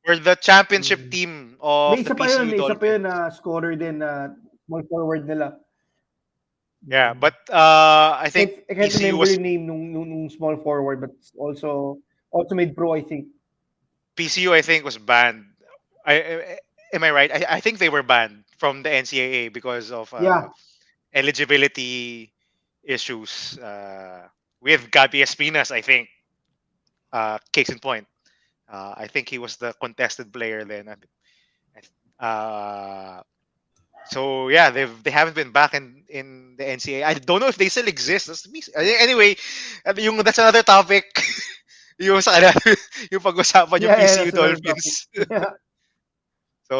Were the championship Mm. team of the PCU May isa pa Dolphins. yun na scorer din na small forward nila. Yeah, Mm. but I think I can't PCU remember was yung name nung small forward but also made pro I think. PCU. I think was banned. Am I right? I think they were banned from the NCAA because of Yeah. eligibility issues with Gabby Espinas. I think case in point. I think he was the contested player then. Uh, so yeah, they haven't been back in the NCAA. I don't know if they still exist. Anyway, that's another topic. yung sa yung pag-usapan yung Yeah, PCU that's another topic. Dolphins. Yeah. So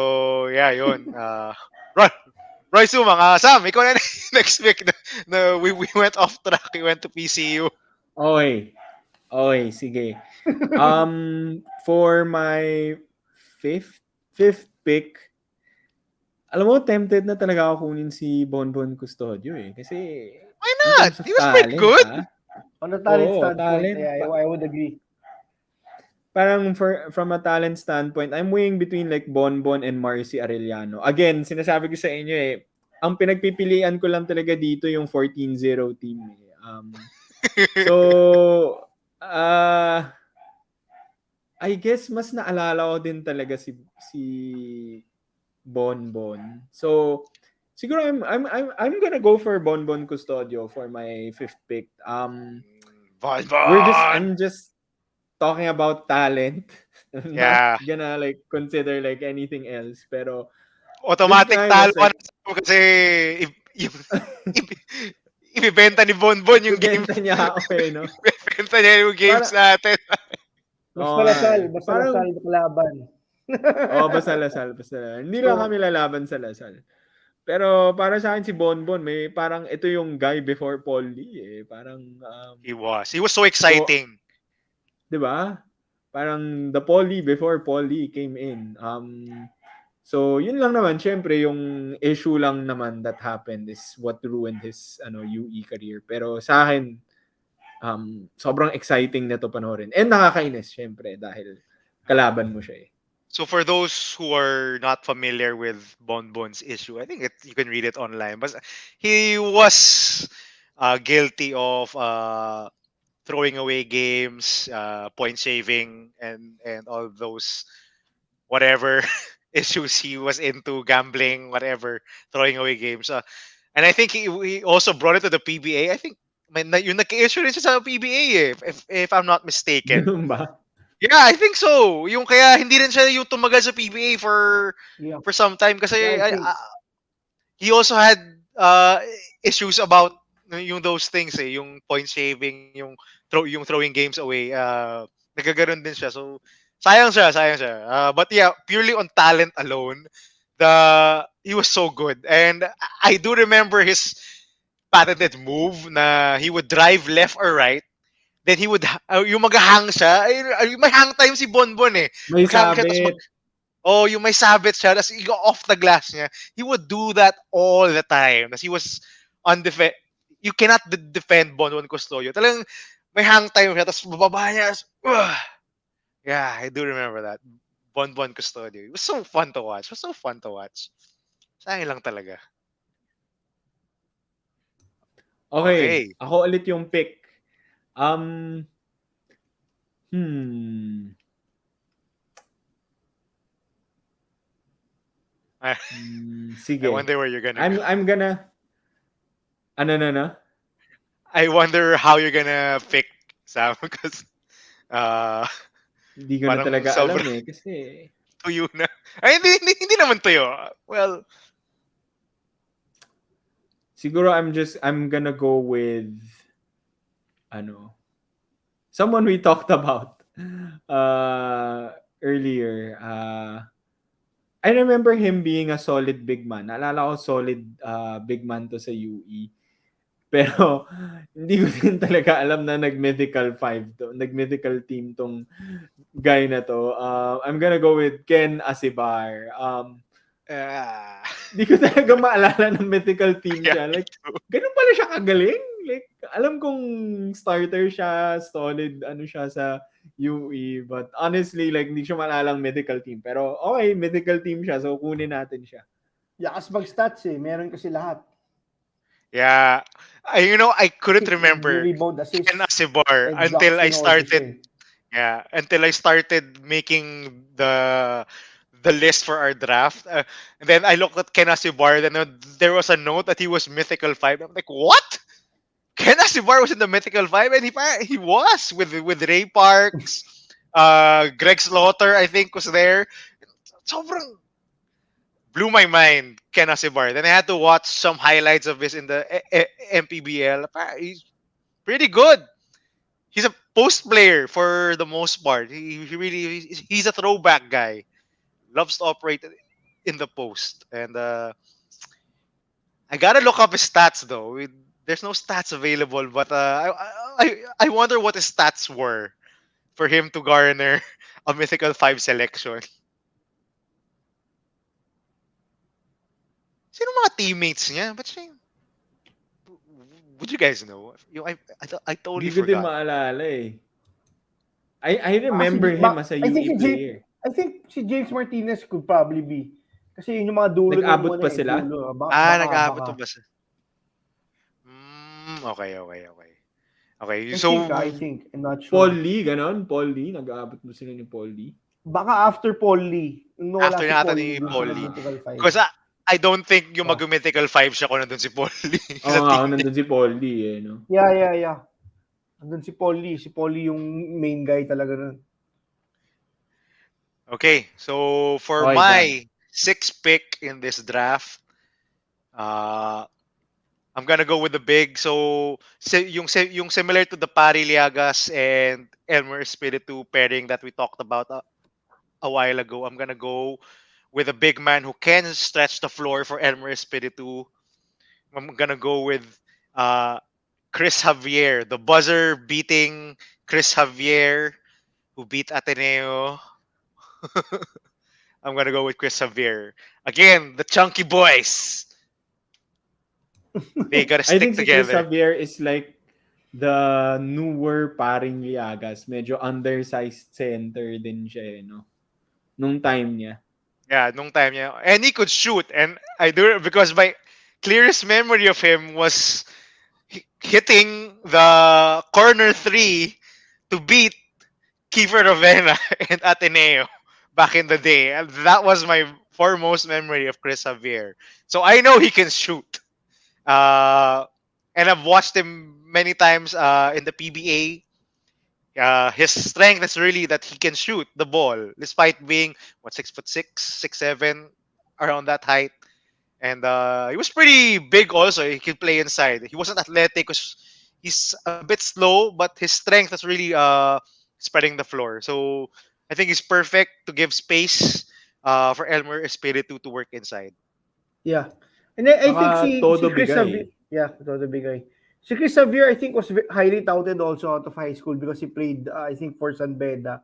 yeah, yun. Roy, Roy Sumang, Sam, ikaw na next week we went off track. We went to PCU. Okay. Okay, sige. For my fifth pick, alam mo, tempted na talaga ako kunin si Bonbon Custodio eh. Kasi, Why in not? terms of He was pretty talent, good. On the talent Oo, standpoint, talent. yeah, I would agree. Parang from a talent standpoint, I'm weighing between like Bonbon and Marcia Eliano. Again, sinasabi ko sa inyo eh, ang pinagpipilian ko lang talaga dito yung 14-0 team eh. So, I guess mas naalala ko din talaga si Bonbon. So, siguro I'm gonna go for Bonbon Custodio for my fifth pick. Bon. I'm just talking about talent. I'm not Yeah. gonna like consider like anything else. Pero this Automatic guy talo was ka like na kasi yung, ibibenta ni Bonbon yung games. ibenta niya ako eh, no? Ibibenta niya yung games Para, natin. Basta Lasal parang kalaban. Oo, basta Lasal, basta Lasal. Hindi lang So, kami lalaban sa Lasal. Pero para sa akin si Bonbon, may parang ito yung guy before Paul Lee eh. Parang, He was so so, exciting. di ba? Parang the Paul Lee before Paul Lee came in. So, yun lang naman. Syempre, yung issue lang naman that happened is what ruined his UE career. Pero sa akin, sobrang exciting na to panoorin. And nakakainis, syempre, dahil kalaban mo siya eh. So for those who are not familiar with Bonbon's issue, I think you can read it online. But he was guilty of throwing away games, point shaving, and all those whatever issues he was into, gambling, whatever, throwing away games. And I think he also brought it to the PBA. I think yung nag-issue rin siya sa PBA eh, if I'm not mistaken. Ganun ba? Yeah, I think so. Yung kaya hindi rin siya yung tumagal sa PBA yeah. for some time kasi Yeah, I think he also had uh, issues about yung those things eh, yung point shaving, yung throwing games away. Nagkagaron din siya. So sayang siya, sayang siya. But yeah, purely on talent alone, he was so good. And I do remember his patented move na he would drive left or right. Then he would, yung mag-hang siya, may hang time si Bonbon eh. May Mag-hang siya, sabit. yung may sabit siya, tapos i-go off the glass niya. He would do that all the time. Tapos he was you cannot defend Bonbon Custodio. Talagang may hang time siya, tapos bababa niya. Yeah, I do remember that. Bonbon Custodio. It was so fun to watch. It was so fun to watch. Sayang lang talaga. Okay. Okay. Ako ulit yung pick. Hmm. I Sige. wonder where you're gonna go. I'm gonna ano. I wonder how you're gonna pick, Sam, because Hindi ko na parang talaga alam sobrang eh kasi tuyo na. Ay, hindi naman tuyo. Well, siguro I'm gonna go with someone we talked about earlier. I remember him being a solid big man. Naalala ko solid big man to sa UE. Pero hindi ko din talaga alam na nag-medical 5 to. Nag-medical team tong guy na to. I'm gonna go with Ken Asibar. Hindi ko talaga maalala ng medical team yeah, siya. me Like, too. ganun pala siya kagaling. Like, alam kong starter siya, solid siya sa UE. But honestly, like, hindi siya maalalang medical team. Pero okay, medical team siya. So, kunin natin siya. yakas mag-stats eh. Meron kasi lahat. Yeah. I couldn't Kick, remember rebound, Ken assist, Asibar and blocks din also siya eh. until I started making the list for our draft. And then I looked at Ken Asibar, then there was a note that he was Mythical 5. I'm like, what? Ken Asibar was in the Mythical 5, and he was with Ray Parks, Greg Slaughter, I think, was there. Sobrang blew my mind, Ken Asibar. Then I had to watch some highlights of his in the MPBL. He's pretty good. He's a post player for the most part. He really he's a throwback guy. Loves to operate in the post. And I gotta look up his stats though. There's no stats available, but I wonder what his stats were for him to garner a mythical 5 selection. Sino mga teammates niya? Ba't siya would you guys know? I Hindi totally ko din forgot. maalala eh. I Baka remember him as a I think UE player. I think si James Martinez could probably be. Kasi yun yung mga dulo ng Nag-abot pa sila? dulo. Nag-aabot Baka. to ba okay. Okay, so I think. I'm not Paul sure. Lee, ganon? Paul Lee? Nag-aabot mo sila ni Paul Lee? Baka after Paul Lee. Nung nawala after si nata Paul ni Lee, dun Paul siya Lee. nag-mythical 5. Because I don't think yung Yeah. mag-mythical 5 siya kung nandun si Paul Lee Oo sa nga, ako team niya. nandun si Paul Lee eh, no? Yeah. Andun si Paul Lee. Si Paul Lee yung main guy talaga nun. Okay, so for Okay, my done. 6th pick in this draft, I'm gonna go with the big. So yung similar to the Pari Liagas and Elmer Espiritu pairing that we talked about a while ago. I'm gonna go with a big man who can stretch the floor for Elmer Espiritu. I'm gonna go with uh, Chris Javier, the buzzer beating Chris Javier, who beat Ateneo. I'm gonna go with Chris Javier. Again, the chunky boys. They gotta I think stick si Chris together. Javier is like the newer paring Liagas. Medyo undersized center din siya, no? Nung time niya. Yeah, nung time niya. And he could shoot. And I do because my clearest memory of him was hitting the corner three to beat Kiefer Ravena and Ateneo back in the day. And that was my foremost memory of Chris Javier. So I know he can shoot. Uh, and I've watched him many times in the PBA. His strength is really that he can shoot the ball, despite being what 6'6", 6'7", around that height. And he was pretty big also. He could play inside. He wasn't athletic because he's a bit slow, but his strength is really spreading the floor. So I think he's perfect to give space for Elmer Espiritu to work inside. Yeah. And I Saka think si todo Chris bigay. Xavier, yeah, todo bigay. Si Chris Xavier, I think, was highly touted also out of high school because he played, I think, for San Beda.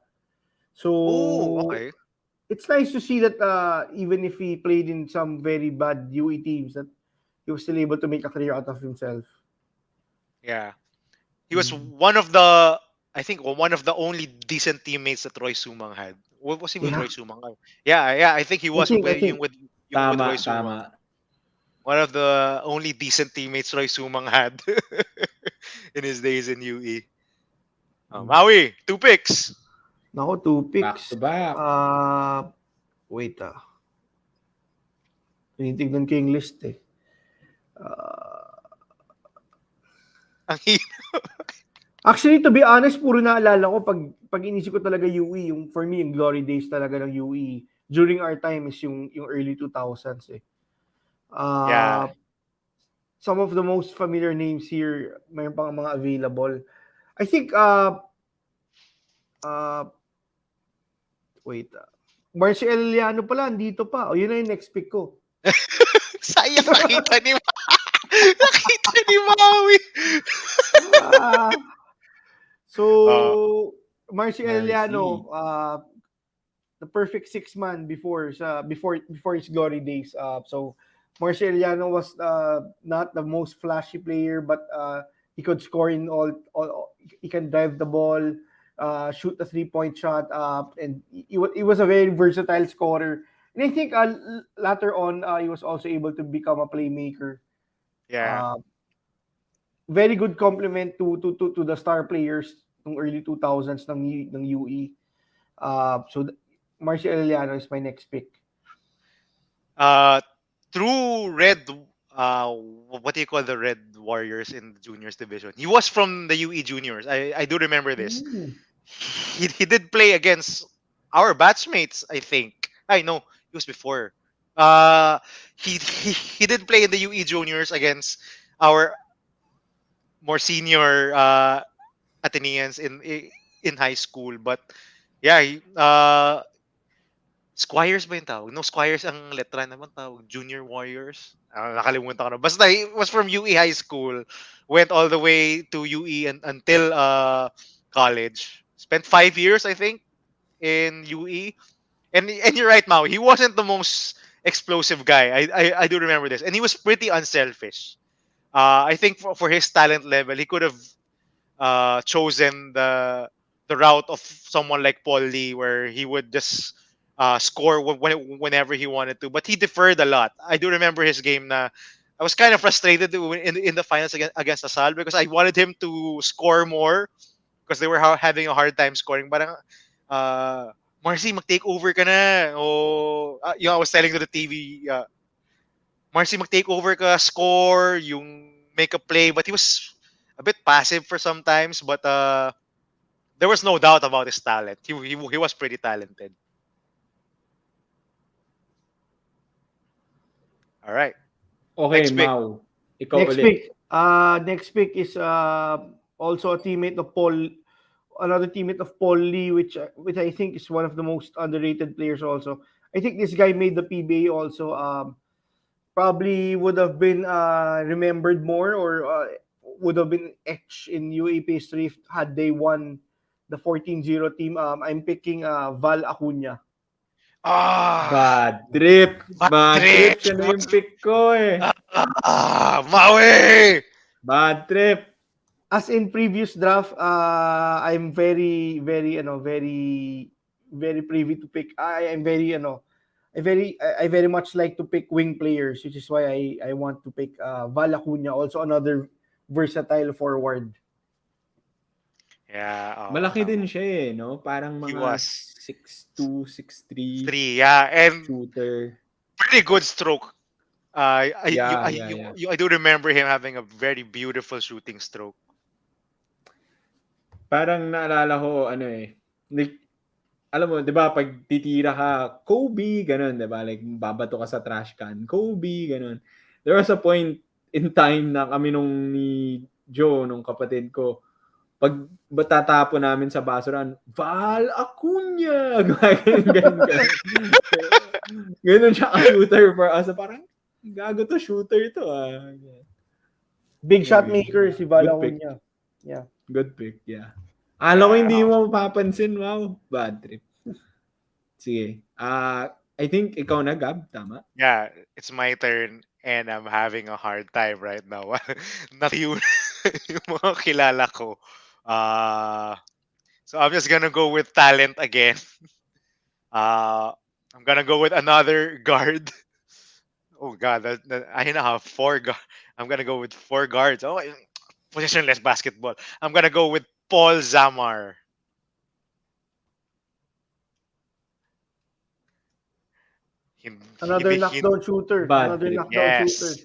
Oh, So okay. it's nice to see that even if he played in some very bad UE teams, that he was still able to make a career out of himself. Yeah. He was Mm. one of the, I think, one of the only decent teammates that Roy Sumang had. What was he with Yeah, Roy Sumang? Yeah. I think he was I with think, yung with Roy Tama, Sumang. tama. One of the only decent teammates Roy Sumang had in his days in UE. Maui, two picks. nako, two Back picks. to back. Wait tinitignan ko yung list eh. Uh, Ang Actually, to be honest, puro naalala ko pag inisip ko talaga UE, yung for me, yung glory days talaga ng UE during our time is yung early 2000s eh. yeah. Uh, some of the most familiar names here, mayroon pang mga available. I think, uh, wait, Marcia Eliano pala, andito pa. O, yun na yung next pick ko. Sayang nakita ni Maui. Ah, uh, so, Marcia Marcy. Eliano, the perfect six man before his glory days. So Marcia Eliano was not the most flashy player, but he could score in all. He can drive the ball, shoot a 3-point shot, and he was a very versatile scorer. And I think later on, he was also able to become a playmaker. yeah. Uh, Very good compliment to the star players ng early 2000s ng UE. So Marcia Eliano is my next pick. Uh, True red. What do you call the Red Warriors in the juniors division? He was from the UE juniors. I do remember this. Mm. He did play against our batchmates. I think. I know he was before. Uh, he did play in the UE juniors against our more senior Ateneans in high school. But yeah, Squires ba yung tawag? No, Squires ang letra naman tawag. Junior Warriors. Nakalimutan ko na. Basta he was from UE High School. Went all the way to UE until college. Spent 5 years, I think, in UE. And you're right, Mau. He wasn't the most explosive guy. I do remember this. And he was pretty unselfish. I think for his talent level, he could have chosen the route of someone like Paul Lee, where he would just score whenever he wanted to. But he deferred a lot. I do remember his game. Na I was kind of frustrated in the finals against Asal because I wanted him to score more because they were having a hard time scoring. But Marcy, mag-take over ka na. O, I was telling to the TV, Marcy, mag-take over ka, score, yung make a play. But he was a bit passive for sometimes. But there was no doubt about his talent. He was pretty talented. All right. Okay, Next pick. Mau. Ikaw Next ulit. pick. Next pick is also a teammate of another teammate of Paul Lee, which I think is one of the most underrated players also. I think this guy made the PBA also. Probably would have been remembered more, or would have been etched in UAP history had they won the 14-0 team. I'm picking Val Acuna. Ah, Bad trip. bad Bad trip. trip. Siya na yung pick ko eh. Maui! Bad trip. As in previous draft, I'm very, very privy to pick. I am very, I very much like to pick wing players, which is why I want to pick Val Acuna, also another versatile forward. Yeah, Malaki din tama. siya eh, no? Parang He mga was 6'2", 6'3", 3, yeah, and shooter. pretty good stroke. Yeah, yeah, yeah. I do remember him having a very beautiful shooting stroke. Parang naalala ko, ano eh, like, alam mo, di ba, pag titira ka, Kobe, ganun, di ba? Like, babato ka sa trash can, Kobe, ganun. There was a point in time na kami ni Joe, nung kapatid ko, pag tatapon namin sa basuran, Val Acuna! Ganun, ganun, ganun. Ganun siya ka-shooter for us. Parang, gago to, shooter to ah. Big shot Anyway, maker si Val good pick. Acuna. Yeah. Good pick, yeah. Alam ko Yeah, hindi mo mapapansin, wow. Bad trip. Sige. I think ikaw na, Gab. Tama? yeah, it's my turn and I'm having a hard time right now. Not you, yung mga kilala ko. So I'm just gonna go with talent again. I'm gonna go with another guard. Oh god, I now have four guard. I'm gonna go with four guards. Oh, positionless basketball. I'm gonna go with Paul Zamar. Hindi, Another knockdown shooter. Bad Another trip. knockdown shooter. yes.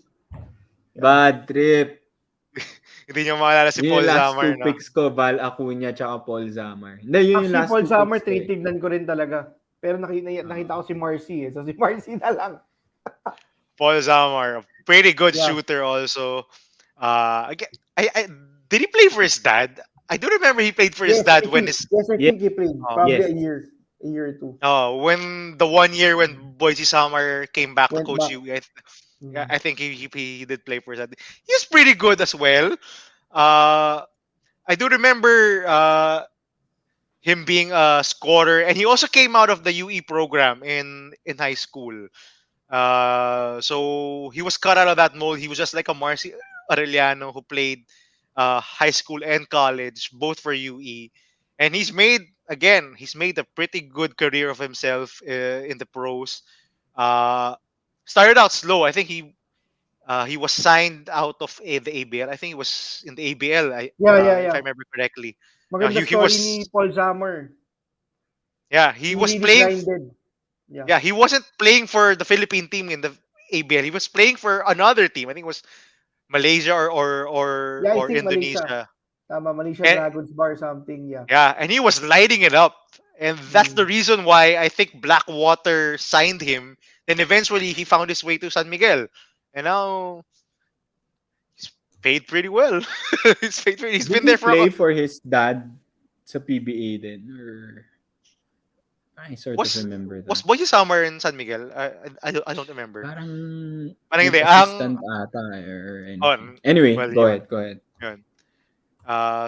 Yeah. Bad trip. Hindi niyo maalala si Yun Paul yung last Zamar, two no? picks ko, Val Acuna tsaka Paul Zamar. Hindi, yun yung Actually, last Paul two Summer, picks ko eh. tinitignan ko rin talaga. Pero nakita ko si Marcy eh. So si Marcy na lang. Paul Zamar, a pretty good Yeah. shooter also. Again, I did he play for his dad? I do remember he played for his Yes, I dad when think. his Yes, I Yes. think he played. uh, Probably Yes. a year. A year or two. when the 1 year when Boise Summer came back to Went coach back. you, Mm. I think he did play for his dad. He's pretty good as well. Uh, I do remember him being a scorer, and he also came out of the UE program in high school. So he was cut out of that mold. He was just like a Marcia Eliano who played high school and college, both for UE. And he's made a pretty good career of himself in the pros. Uh, Started out slow. I think he was signed out of the ABL. I think he was in the ABL. Yeah, yeah, If I yeah. remember correctly. Maganda He story ni was Paul Summer. he He was really playing. grinded. Yeah. Yeah, he wasn't playing for the Philippine team in the ABL. He was playing for another team. I think it was Malaysia Yeah, I or think Malaysia. Indonesia. Tama, Malaysia And Dragons Bar something. Yeah. yeah, and he was lighting it up. And that's the Mm. reason why I think Blackwater signed him. Then eventually he found his way to San Miguel. And now he's paid pretty well. He's Did been he there for play for his dad sa PBA then? Or I sort of was remember was that. Boy somewhere in San Miguel? I don't remember. Parang Parang like hindi. assistant ata or anything. Anyway, Well, go yun. ahead, go ahead. Yun.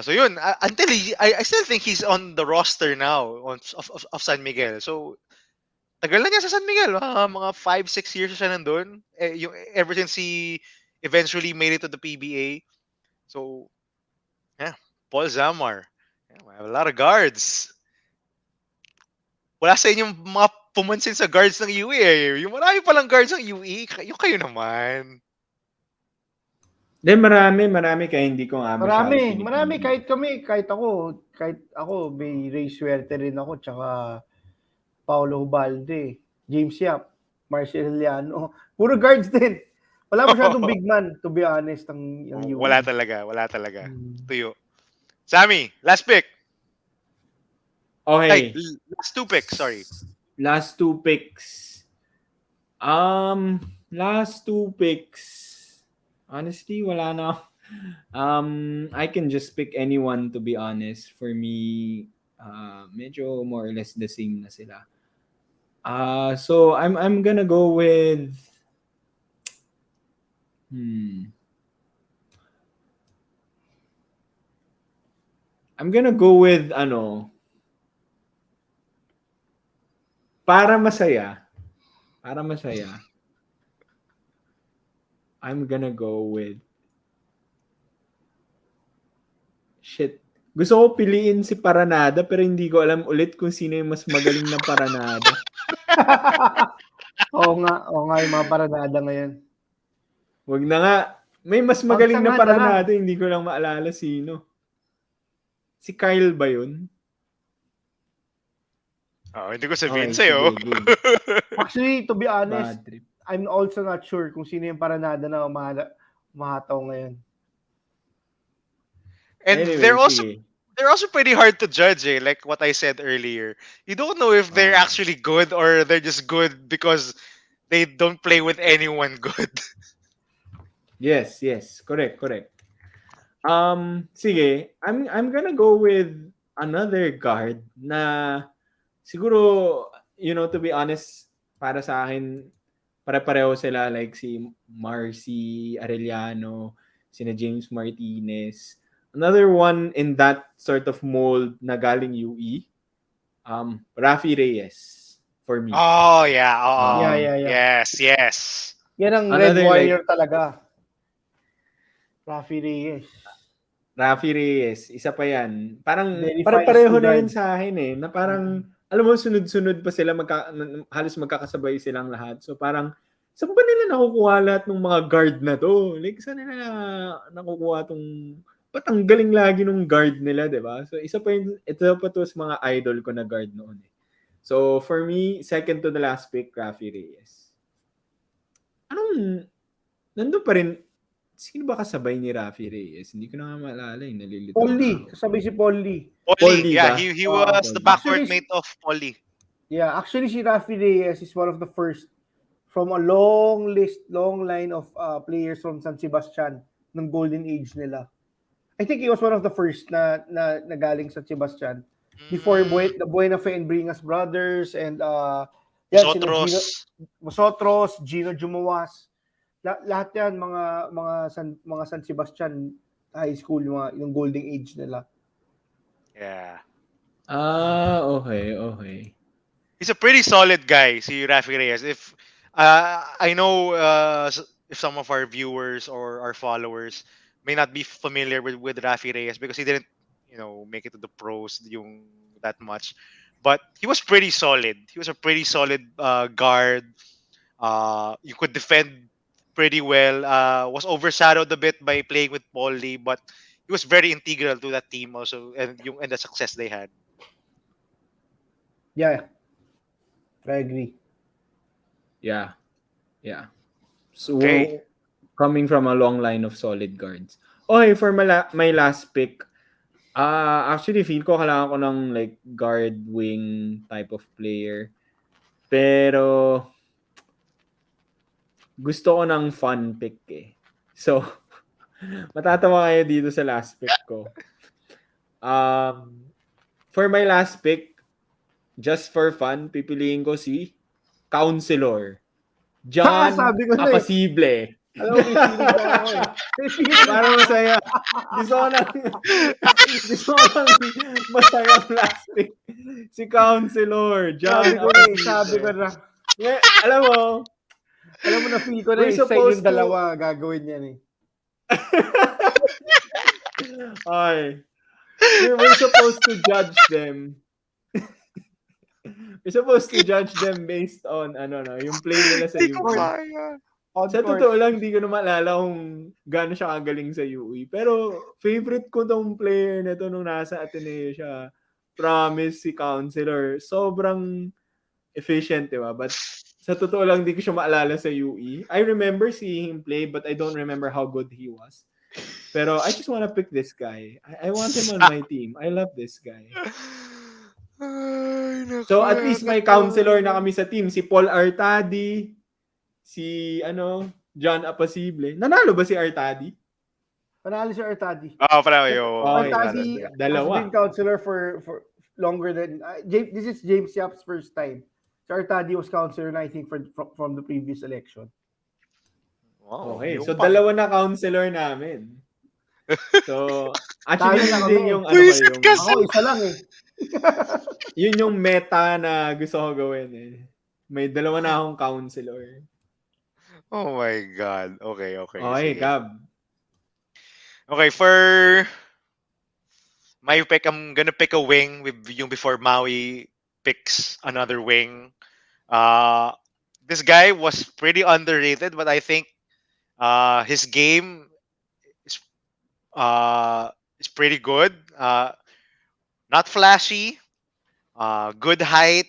So yun, I still think he's on the roster now of San Miguel. So tagal na niya sa San Miguel, mga 5-6 years siya nandun. Ever since he eventually made it to the PBA. So yeah, Paul Zamar. Yeah, we have a lot of guards. Wala sa inyong mga pumansin sa guards ng UE eh. Yung marami palang guards ng UE, yung kayo naman. Then marami kaya hindi ko nga masyado Marami tinitingnan. kahit ako, may Reese Verte rin ako, tsaka Paulo Ubalde, James Yap, Marcia Eliano. Puro guards din. Wala masyadong big man, to be honest, ang Wala UE. talaga. Hmm. Tuyo. Sammy, last pick. Ay, Okay. last two picks, sorry. Last two picks. Last two picks. Honestly, wala na. I can just pick anyone, to be honest. For me, medyo more or less the same na sila. So I'm gonna go with hmm. I'm gonna go with para masaya. Para masaya. I'm gonna go with shit. Gusto ko piliin si Paranada pero hindi ko alam ulit kung sino yung mas magaling na Paranada. Oo nga yung mga paranada ngayon. Wag na nga. May mas magaling na Pagsangad na lang. Paranada, hindi ko lang maalala sino. Si Kyle ba yun? Hindi ko sabihin Okay, sa'yo. sige, game. Actually, to be honest, Bad trip. I'm also not sure kung sino yung paranada na umahataw ngayon. And Anyway, sige. they're also pretty hard to judge, eh. Like what I said earlier. You don't know if they're actually good or they're just good because they don't play with anyone good. Yes. Correct. Sige, I'm gonna go with another guard na siguro, to be honest, para sa akin, pare-pareho sila like si Marcia Eliano, sina James Martinez. Another one in that sort of mold na galing UE, Rafi Reyes for me. Oh, yeah. Oh, Yeah. Yes. Yan ang Another, Red Warrior talaga. Rafi Reyes. Isa pa yan. Parang Very pare-pareho feisty na guard. yun sa akin eh. Na parang, alam mo, sunod-sunod pa sila, halos magkakasabay silang lahat. So parang, saan ba nila nakukuha lahat ng mga guard na to? Like, saan nila nakukuha tong, ba't ang galing lagi nung guard nila, di ba? So ito pa to sa mga idol ko na guard noon eh. So for me, second to the last pick, Rafi Reyes. Nandun pa rin, sino ba kasabay ni Rafi Reyes? Hindi ko na nga maalala eh. Nalilito. Polly. Kasabay si Polly. Polly, yeah. ba? He was the backcourt Actually, mate of Polly. Yeah, actually si Rafi Reyes is one of the first from a long line of players from San Sebastian ng golden age nila. I think he was one of the first na galing sa Sebastian. Before the Buena Fe and Bringas brothers and Mosotros, Gino Jumuwas. Lahat yan mga San Sebastian high school yung golden age nila. Yeah. Okay. He's a pretty solid guy, si Rafi Reyes. If I know if some of our viewers or our followers may not be familiar with Rafi Reyes because he didn't, make it to the pros that much. But he was pretty solid. He was a pretty solid guard. You could defend pretty well. Was overshadowed a bit by playing with Paulie, but he was very integral to that team also and the success they had. Yeah. I agree. Yeah. So, Okay. coming from a long line of solid guards. Okay, for my last pick, actually feel ko kailangan ko ng like guard wing type of player. Pero gusto ko ng fun pick eh. So, matatawa kayo dito sa last pick ko. For my last pick, just for fun, pipiliin ko si Counselor. John Apasible. Alam mo, may feeling ko ako eh. Para masaya. Gusto ko lang masayang last pick. Si Counselor. John Apasible. Sabi ko na. Alam mo na feel ko na isa yung dalawa gagawin yan eh. Okay. We're supposed to judge them. We're supposed to judge them based on yung play nila sa UE. Sa totoo lang, di ko na maalala kung gaano siya kagaling sa UE. Pero favorite ko tong player na to nung nasa Ateneo siya. Promise, si Counselor. Sobrang efficient, diba? But sa totoo lang, di ko siya maalala sa UE. I remember seeing him play, but I don't remember how good he was. Pero I just wanna pick this guy. I want him on my team. I love this guy. So at least may Counselor na kami sa team. Si Paul Artadi, si John Apasible. Nanalo ba si Artadi? Panalo si Artadi. Oh, parang yung Okay, Artadi has dalawa. been counselor for longer than this is James Yap's first time. So Artadi was counselor na I think from the previous election. wow, Okay, yung so pang. dalawa na counselor namin. So, Talo actually, na yun kami. din yung ano ko, Buisit ka Ako sa... isa lang eh. yun yung meta na gusto ko gawin eh. May dalawa na akong counselor. Oh my God. Okay, okay. Okay, Sige. Gab. Okay, for my pick, I'm gonna pick a wing with yung before Maui picks another wing. Uh, this guy was pretty underrated, but I think his game is uh is pretty good. Not flashy, good height,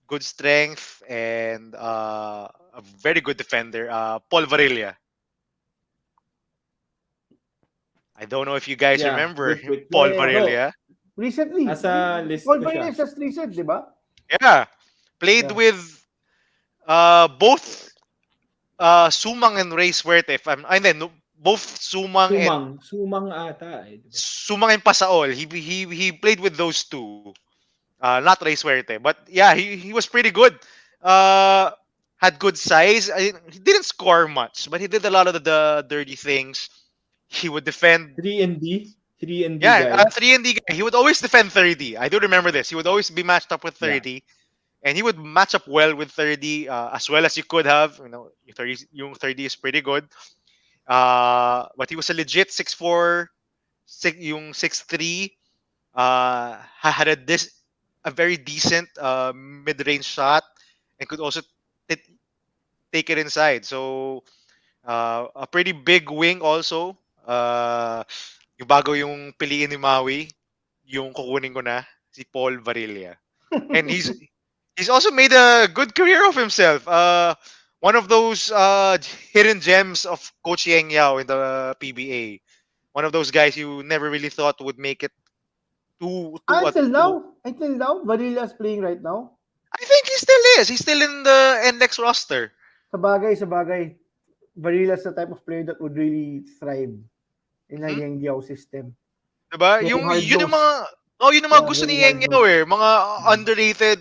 good strength, and a very good defender. Paul Varela. I don't know if you guys Yeah, remember good pick. Paul Yeah. No, Varela. Recently, nasa list Paul ko Varela siya. is just recent, di ba? Yeah, played Yeah. with both Sumang and Reise Verte. If I'm, and then both Sumang ata eh. Diba? Sumang and Pasaol. He played with those two. Not Reise Verte, but yeah, he was pretty good. Uh, had good size. He didn't score much, but he did a lot of the dirty things. He would defend. 3 and D? 3 and D Yeah, guy? 3 and D guy. He would always defend 30. I do remember this. He would always be matched up with Yeah. 30, and he would match up well with 30, as well as you could have. You know, yung 30 is pretty good. But he was a legit 6'4", yung 6'3". Had a very decent mid-range shot and could also t- take it inside. So a pretty big wing also. Yung bago yung piliin ni Maui, yung kukunin ko na si Paul Varela. And he's also made a good career of himself. One of those hidden gems of Coach Yeng Yao in the PBA. One of those guys you never really thought would make it to. Until now, Varela is playing right now. I think he still is. He's still in the NX roster. Sa bagay. Varela is the type of player that would really thrive in a Hmm? Yengyao system. Diba? Very hard Yun yung nosed. mga yun yung mga Yeah, gusto very ni hard Yeng Yao nosed. eh. Mga Mm. underrated,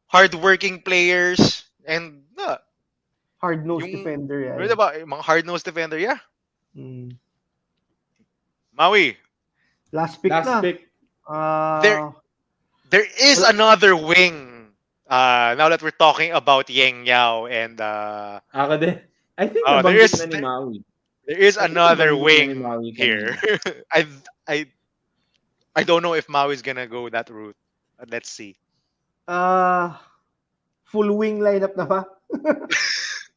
hardworking players and Hard nosed yung defender. Yeah. diba, yung mga hard-nosed defender, yeah. Mm. Maui, Last pick Last na. pick. there there is Wala. another wing. Now that we're talking about Yeng Yao and Ako din. I think oh, nabanggit na ni Maui. there is I think another nabanggit na ni wing Maui here. kanina. I I I don't know if Maui's gonna go that route. Let's see. Ah, full wing lineup na ba?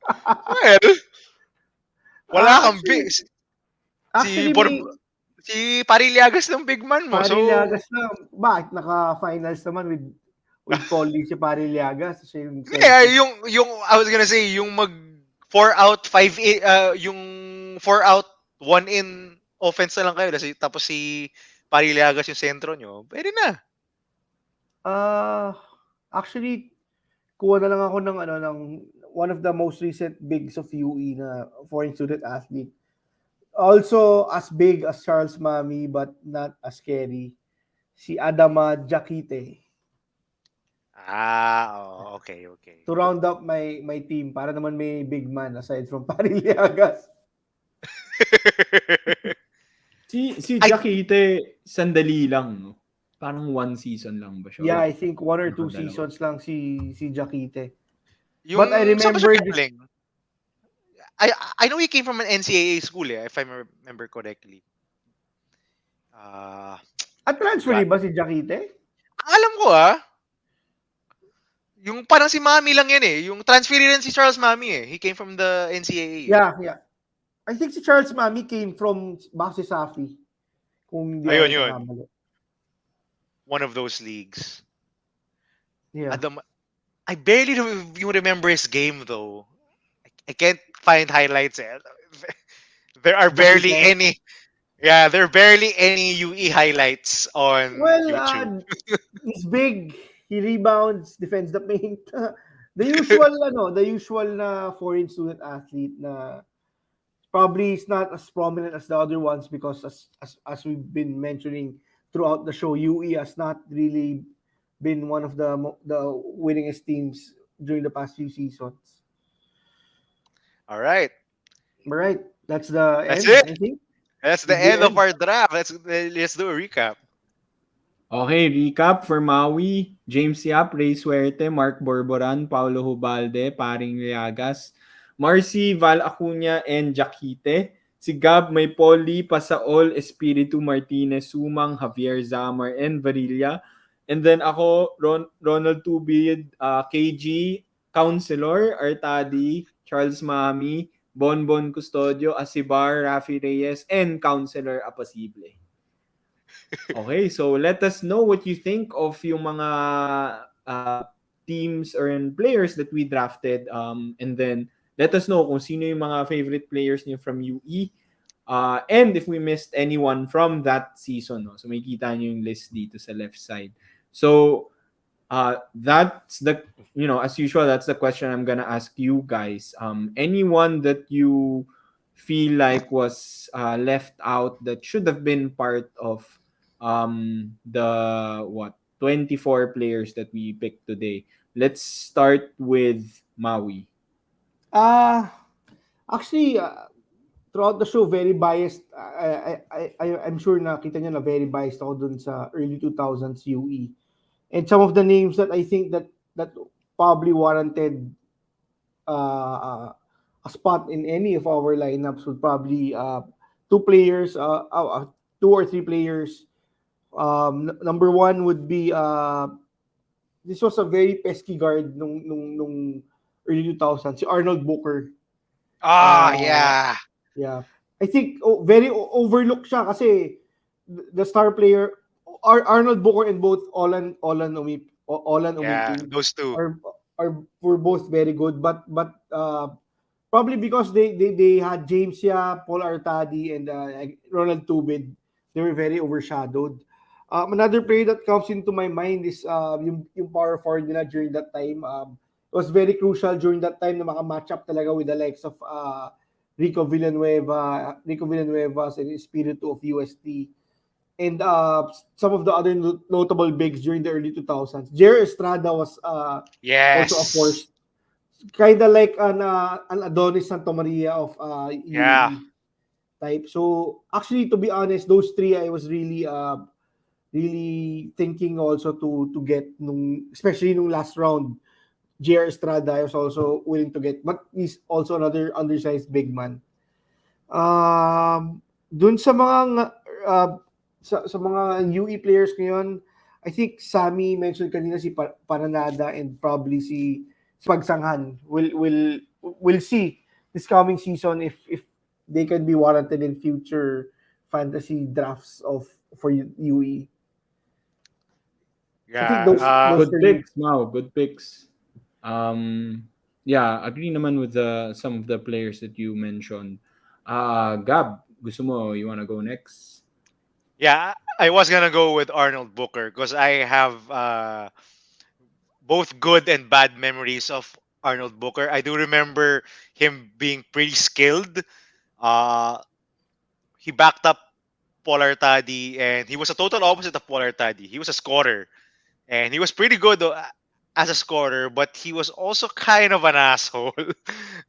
Well, wala kang big. Actually, Si actually Bor may si Pariliagas ng big man mo. So, Pariliagas na. Bakit naka-finals naman with Collie si Pariliagas? Siya yung yeah, center. yung I was gonna say yung mag 4 out 5 in, yung 4 out 1 in offense na lang kayo tapos si Pariliagas yung sentro nyo. Pwede na. Ah, actually, kuha na lang ako ng one of the most recent bigs of UE na foreign student athlete. Also as big as Charles Mami but not as scary. Si Adama Jakite. Okay, okay. To round up my team para naman may big man aside from Pariliagas. Si I Jakite, sandali lang, no? Parang 1 season lang ba siya? Yeah, O I think 1 or 2 nakadalawa? seasons lang si Jakite. yung But I saan ba siya remembered galing? I know he came from an NCAA school if I remember correctly. at transfer Forgot. ba si Jakite? Ang alam ko yung parang si Mami lang yan eh. Yung transfer rin si Charles Mami eh. He came from the NCAA. Yeah. I think si Charles Mami came from baka si Safi. Kung hindi ako Ayun, yun. nagkakamali. One of those leagues. Yeah. I barely remember his game though. I can't find highlights. There are barely Jakite. any. Yeah, there are barely any UE highlights on Well, YouTube. he's big. He rebounds, defends the paint. The usual na foreign student athlete na probably is not as prominent as the other ones because as we've been mentioning throughout the show, UE has not really been one of the winningest teams during the past few seasons. All right. All right, that's the That's end. it. I think That's the it's the end of end. our draft. Let's do a recap. Okay, recap for Maui, James Yap, Ray Suerte, Mark Bourboran, Paulo Hubalde, Paring Liagas, Marcy, Val Acuña, and Jaquite. Si Gab may Poli, Pasaol, Espiritu Martinez, Sumang, Javier Zamar, and Varela. And then ako, Ronald Tubid, KG, Counselor, Artadi, Charles Mami, Bonbon Custodio, Asibar, Rafi Reyes, and Counselor Apasible. Okay, so let us know what you think of yung mga uh, teams or players that we drafted. And then let us know kung sino yung mga favorite players niyo from UE. And if we missed anyone from that season. No? So may kita nyo yung list dito sa left side. So that's the, as usual, that's the question I'm gonna ask you guys. Anyone that you feel like was left out that should have been part of the what 24 players that we picked today. Let's start with Maui. Uh actually, throughout the show, very biased. I'm sure nakita niyo na very biased ako dun sa early 2000s UE. And some of the names that I think that probably warranted a spot in any of our lineups would probably two players, two or three players. Number one would be this was a very pesky guard nung early 2000s, si Arnold Booker. Ah, Uh, yeah. yeah. I think very overlooked siya kasi the star player Arnold Booker and both Olan Yeah, Umimping those two. are were both very good, but probably because they had James Yap, Paul Artadi, and Ronald Tubid. They were very overshadowed. Another player that comes into my mind is yung power forward nila during that time. It was very crucial during that time na maka-match up talaga with the likes of Rico Villanueva and Espiritu of UST. And some of the other notable bigs during the early 2000s. Jer Estrada was also a Yes. force, kind of like an Adonis Santa Maria of Yeah. UE type. So actually, to be honest, those three I was really thinking also to get especially nung last round. JR Estrada I was also willing to get, but he's also another undersized big man. Dun sa mga sa mga UE players ngayon, I think Sammy mentioned kanina si Paranada and probably si Pagsangan will see this coming season if they can be warranted in future fantasy drafts of for UE. I think Yeah. those Good three. picks, Mau. Good picks. Yeah, agree naman with some of the players that you mentioned. Gab, gusto mo, you wanna go next? Yeah, I was gonna go with Arnold Booker because I have both good and bad memories of Arnold Booker. I do remember him being pretty skilled. Uh, he backed up Polar Taddy, and he was a total opposite of Polar Taddy. He was a scorer, and he was pretty good as a scorer, but he was also kind of an asshole.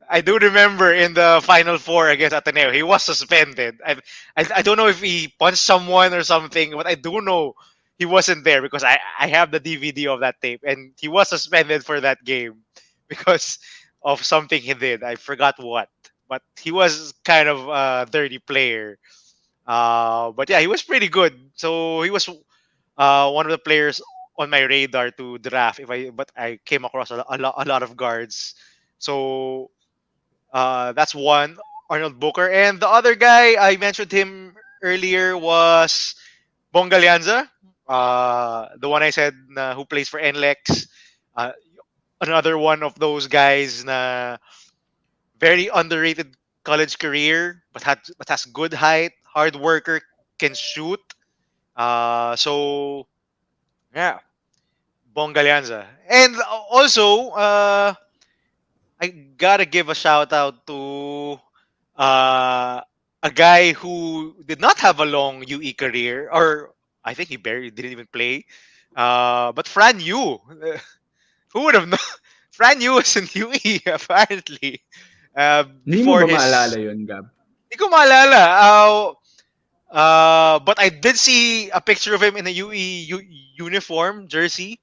I do remember in the Final Four against Ateneo, he was suspended. I don't know if he punched someone or something, but I do know he wasn't there because I have the DVD of that tape, and he was suspended for that game because of something he did. I forgot what, but he was kind of a dirty player. But yeah, he was pretty good. So he was one of the players on my radar to draft if but I came across a lot of guards. So that's one, Arnold Booker. And the other guy I mentioned him earlier was Bongalianza, the one I said who plays for NLEX. Uh, Another one of those guys na very underrated college career, but has good height, hard worker, can shoot. So yeah, Bongalianza. And also, I gotta give a shout out to uh, a guy who did not have a long UE career, or I think he barely didn't even play. But Fran Yu, who would have known? Fran Yu was in UE apparently. Hindi mo Before ba maalala his, yun, Gab? hindi ko maalala. But I did see a picture of him in a uniform jersey.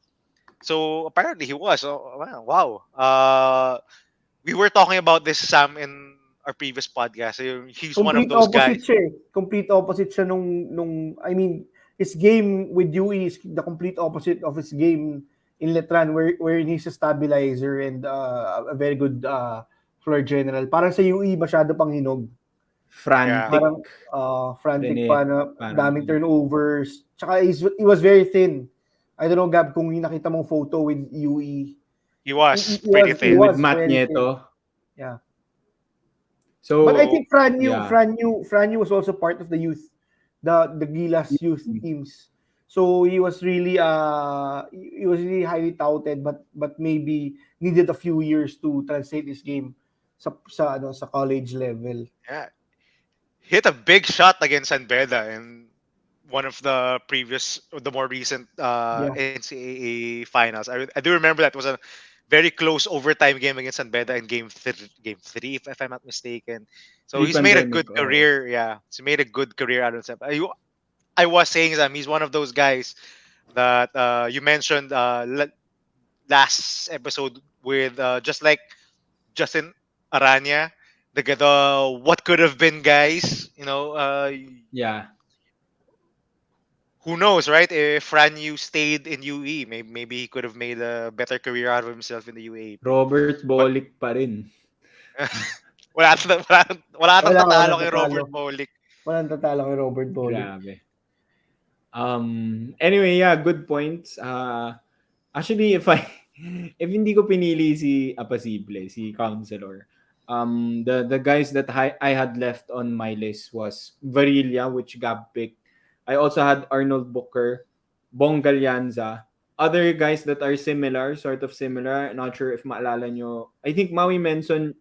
So apparently he was. Oh, wow. We were talking about this, Sam, in our previous podcast. He's one of Complete those opposite guys. siya eh. Complete opposite siya nung I mean, his game with UE is the complete opposite of his game in Letran where he's a stabilizer and a very good floor general. Parang sa UE masyado pang hinog. Yeah, Frantic. Parang frantic pa na Parang, daming turnovers. Tsaka he was very thin. I don't know, Gab, kung nakita mong photo with UE. he He, was he pretty was he yung thin. with was Matt very thin. Nieto. Yeah. But I So, So think Fran Yu, yeah. Fran Yu was also part of the youth, the Gilas youth teams. So he was really highly touted, but maybe needed a few years to translate his game sa college level. yeah, hit a big shot against San Beda in one of the more recent Yeah, NCAA finals. I do remember that was a very close overtime game against San Beda in game three, if I'm not mistaken. So he's made a Pre-pandemic. good Oh. career. Yeah, he's made a good career out of himself. I was saying that he's one of those guys that you mentioned last episode with just like Justin Aranya, the what could have been guys. Yeah. Who knows, right? If Franyu stayed in UE, maybe he could have made a better career out of himself in the UAAP. Robert But Bolick pa rin. wala tong tatalo walang kay tatalo. Robert Bolick. Walang tatalo kay Robert Bolick. Grabe. Anyway, yeah, good points. Actually, if hindi ko pinili si Apasible, si Counselor, the guys that I had left on my list was Varela, which Gab picked. I also had Arnold Booker, Bong Galyanza, other guys that are similar, sort of similar. Not sure if maalala nyo. I think Maui mentioned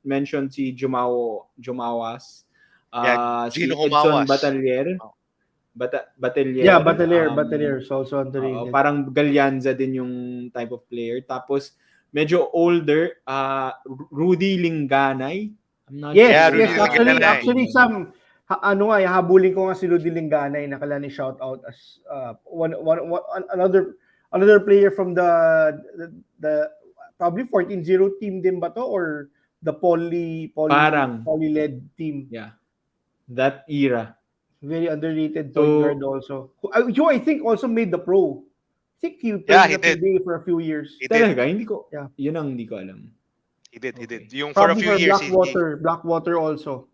si Jumawas, Yeah, si Gino Edson Humawas. Batalier, Yeah, Batelier. Batelier is also Oo, underrated. parang Galyanza din yung type of player. Tapos, medyo older, Rudy Linganay. I'm not sure Yeah, Yes, if Rudy yes. maalala Actually, Linganay. natin actually yun. Sam, habulin ko nga si Rudy Linganay na kala ni shout out as another player from the probably 14-0 team din ba to or the Parang, poly led team. yeah, that era. Very underrated point guard So, also. Who I think also made the pro. I think he played Yeah, in he the did. PBA for a few years. He did. talaga, hindi ko, Yeah. yun ang hindi ko alam. He did. He did. Okay. Yung for a Probably few for years he Blackwater also.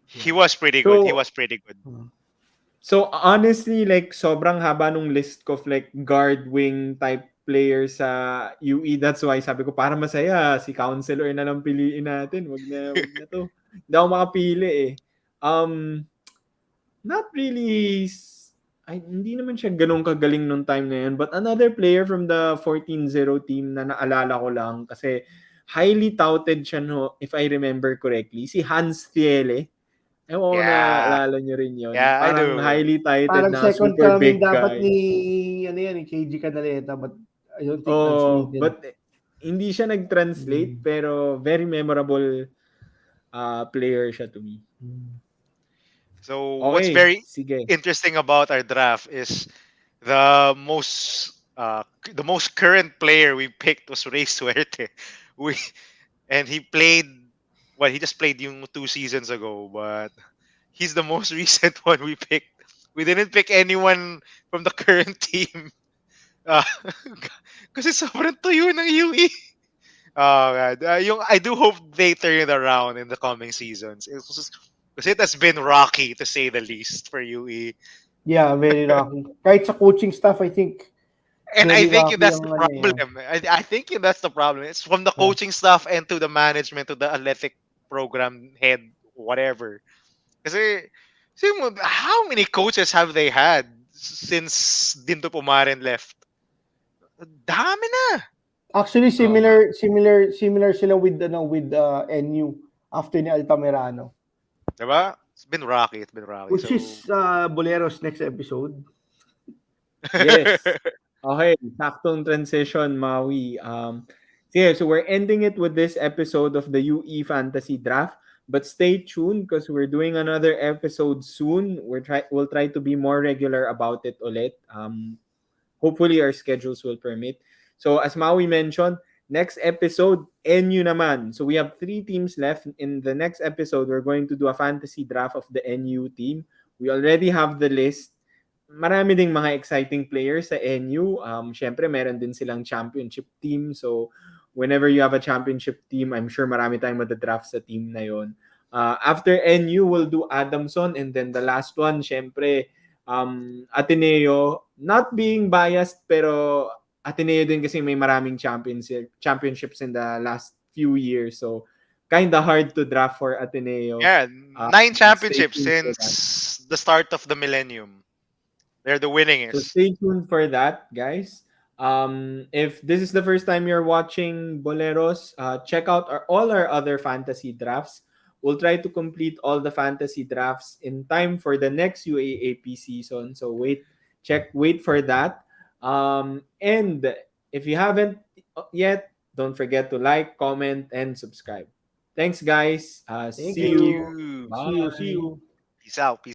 he Yeah. was pretty good. He So, was pretty good. So honestly, like sobrang haba nung list ko of like guard wing type players sa UE. That's why sabi ko para masaya si Counselor na lang piliin natin. Wag na to. Hindi ako makapili eh. Um not really hindi naman siya ganun kagaling nung time na yun. But another player from the 14-0 team na naalala ko lang kasi highly touted siya no, if I remember correctly, si Hans Thiele. Ewan ko na Yeah. alala nyo rin yun. Yeah, I Parang do. highly touted Parang na second super coming big dapat guy. ni KG Canaleta but I don't think Oh, translated. but hindi siya nag-translate pero very memorable player siya to me. So what's Okay, very sige. interesting about our draft is the most current player we picked was Rey Suerte. We and he played he just played yung 2 seasons ago, but he's the most recent one we picked. We didn't pick anyone from the current team. Uh, kasi sobrang tuyo ng UE. Oh god. I do hope they turn it around in the coming seasons. Because it has been rocky to say the least for UE. Yeah, very rocky. Kahit sa coaching staff, I think And I very think rocky that's ang the ano eh. problem. I think that's the problem. It's from the Yeah. coaching staff and to the management, to the athletic program head, whatever. Kasi, how many coaches have they had since Dinto Pumaren left? Dami na. Actually Oo nga. similar sila with NU. after ni Altamirano. Diba? It's been rocky. It's been rocky. Which So, is Bolero's next episode. Yes. Okay, saktong transition, Maui. So we're ending it with this episode of the UE Fantasy Draft. But stay tuned because we're doing another episode soon. We'll try to be more regular about it ulit. Hopefully our schedules will permit. So as Maui mentioned, next episode, NU naman. So we have 3 teams left. In the next episode, we're going to do a fantasy draft of the NU team. We already have the list. Marami ding mga exciting players sa NU. Syempre, meron din silang championship team. So, whenever you have a championship team, I'm sure marami tayong madadraft sa team na yon. After NU, we'll do Adamson. And then the last one, syempre, Ateneo. Not being biased, pero Ateneo din kasi may maraming championships in the last few years. So, kind of hard to draft for Ateneo. yeah, Uh, 9 Stay championships tuned for that. since the start of the millennium. They're the So winningest. stay tuned for that, guys. If this is the first time you're watching Boleros, check out all our other fantasy drafts. We'll try to complete all the fantasy drafts in time for the next UAAP season. So wait for that. And if you haven't yet, don't forget to like, comment, and subscribe. Thanks, guys. Thank See Thank you. you. you. See you. See Bye. you. Peace out. Peace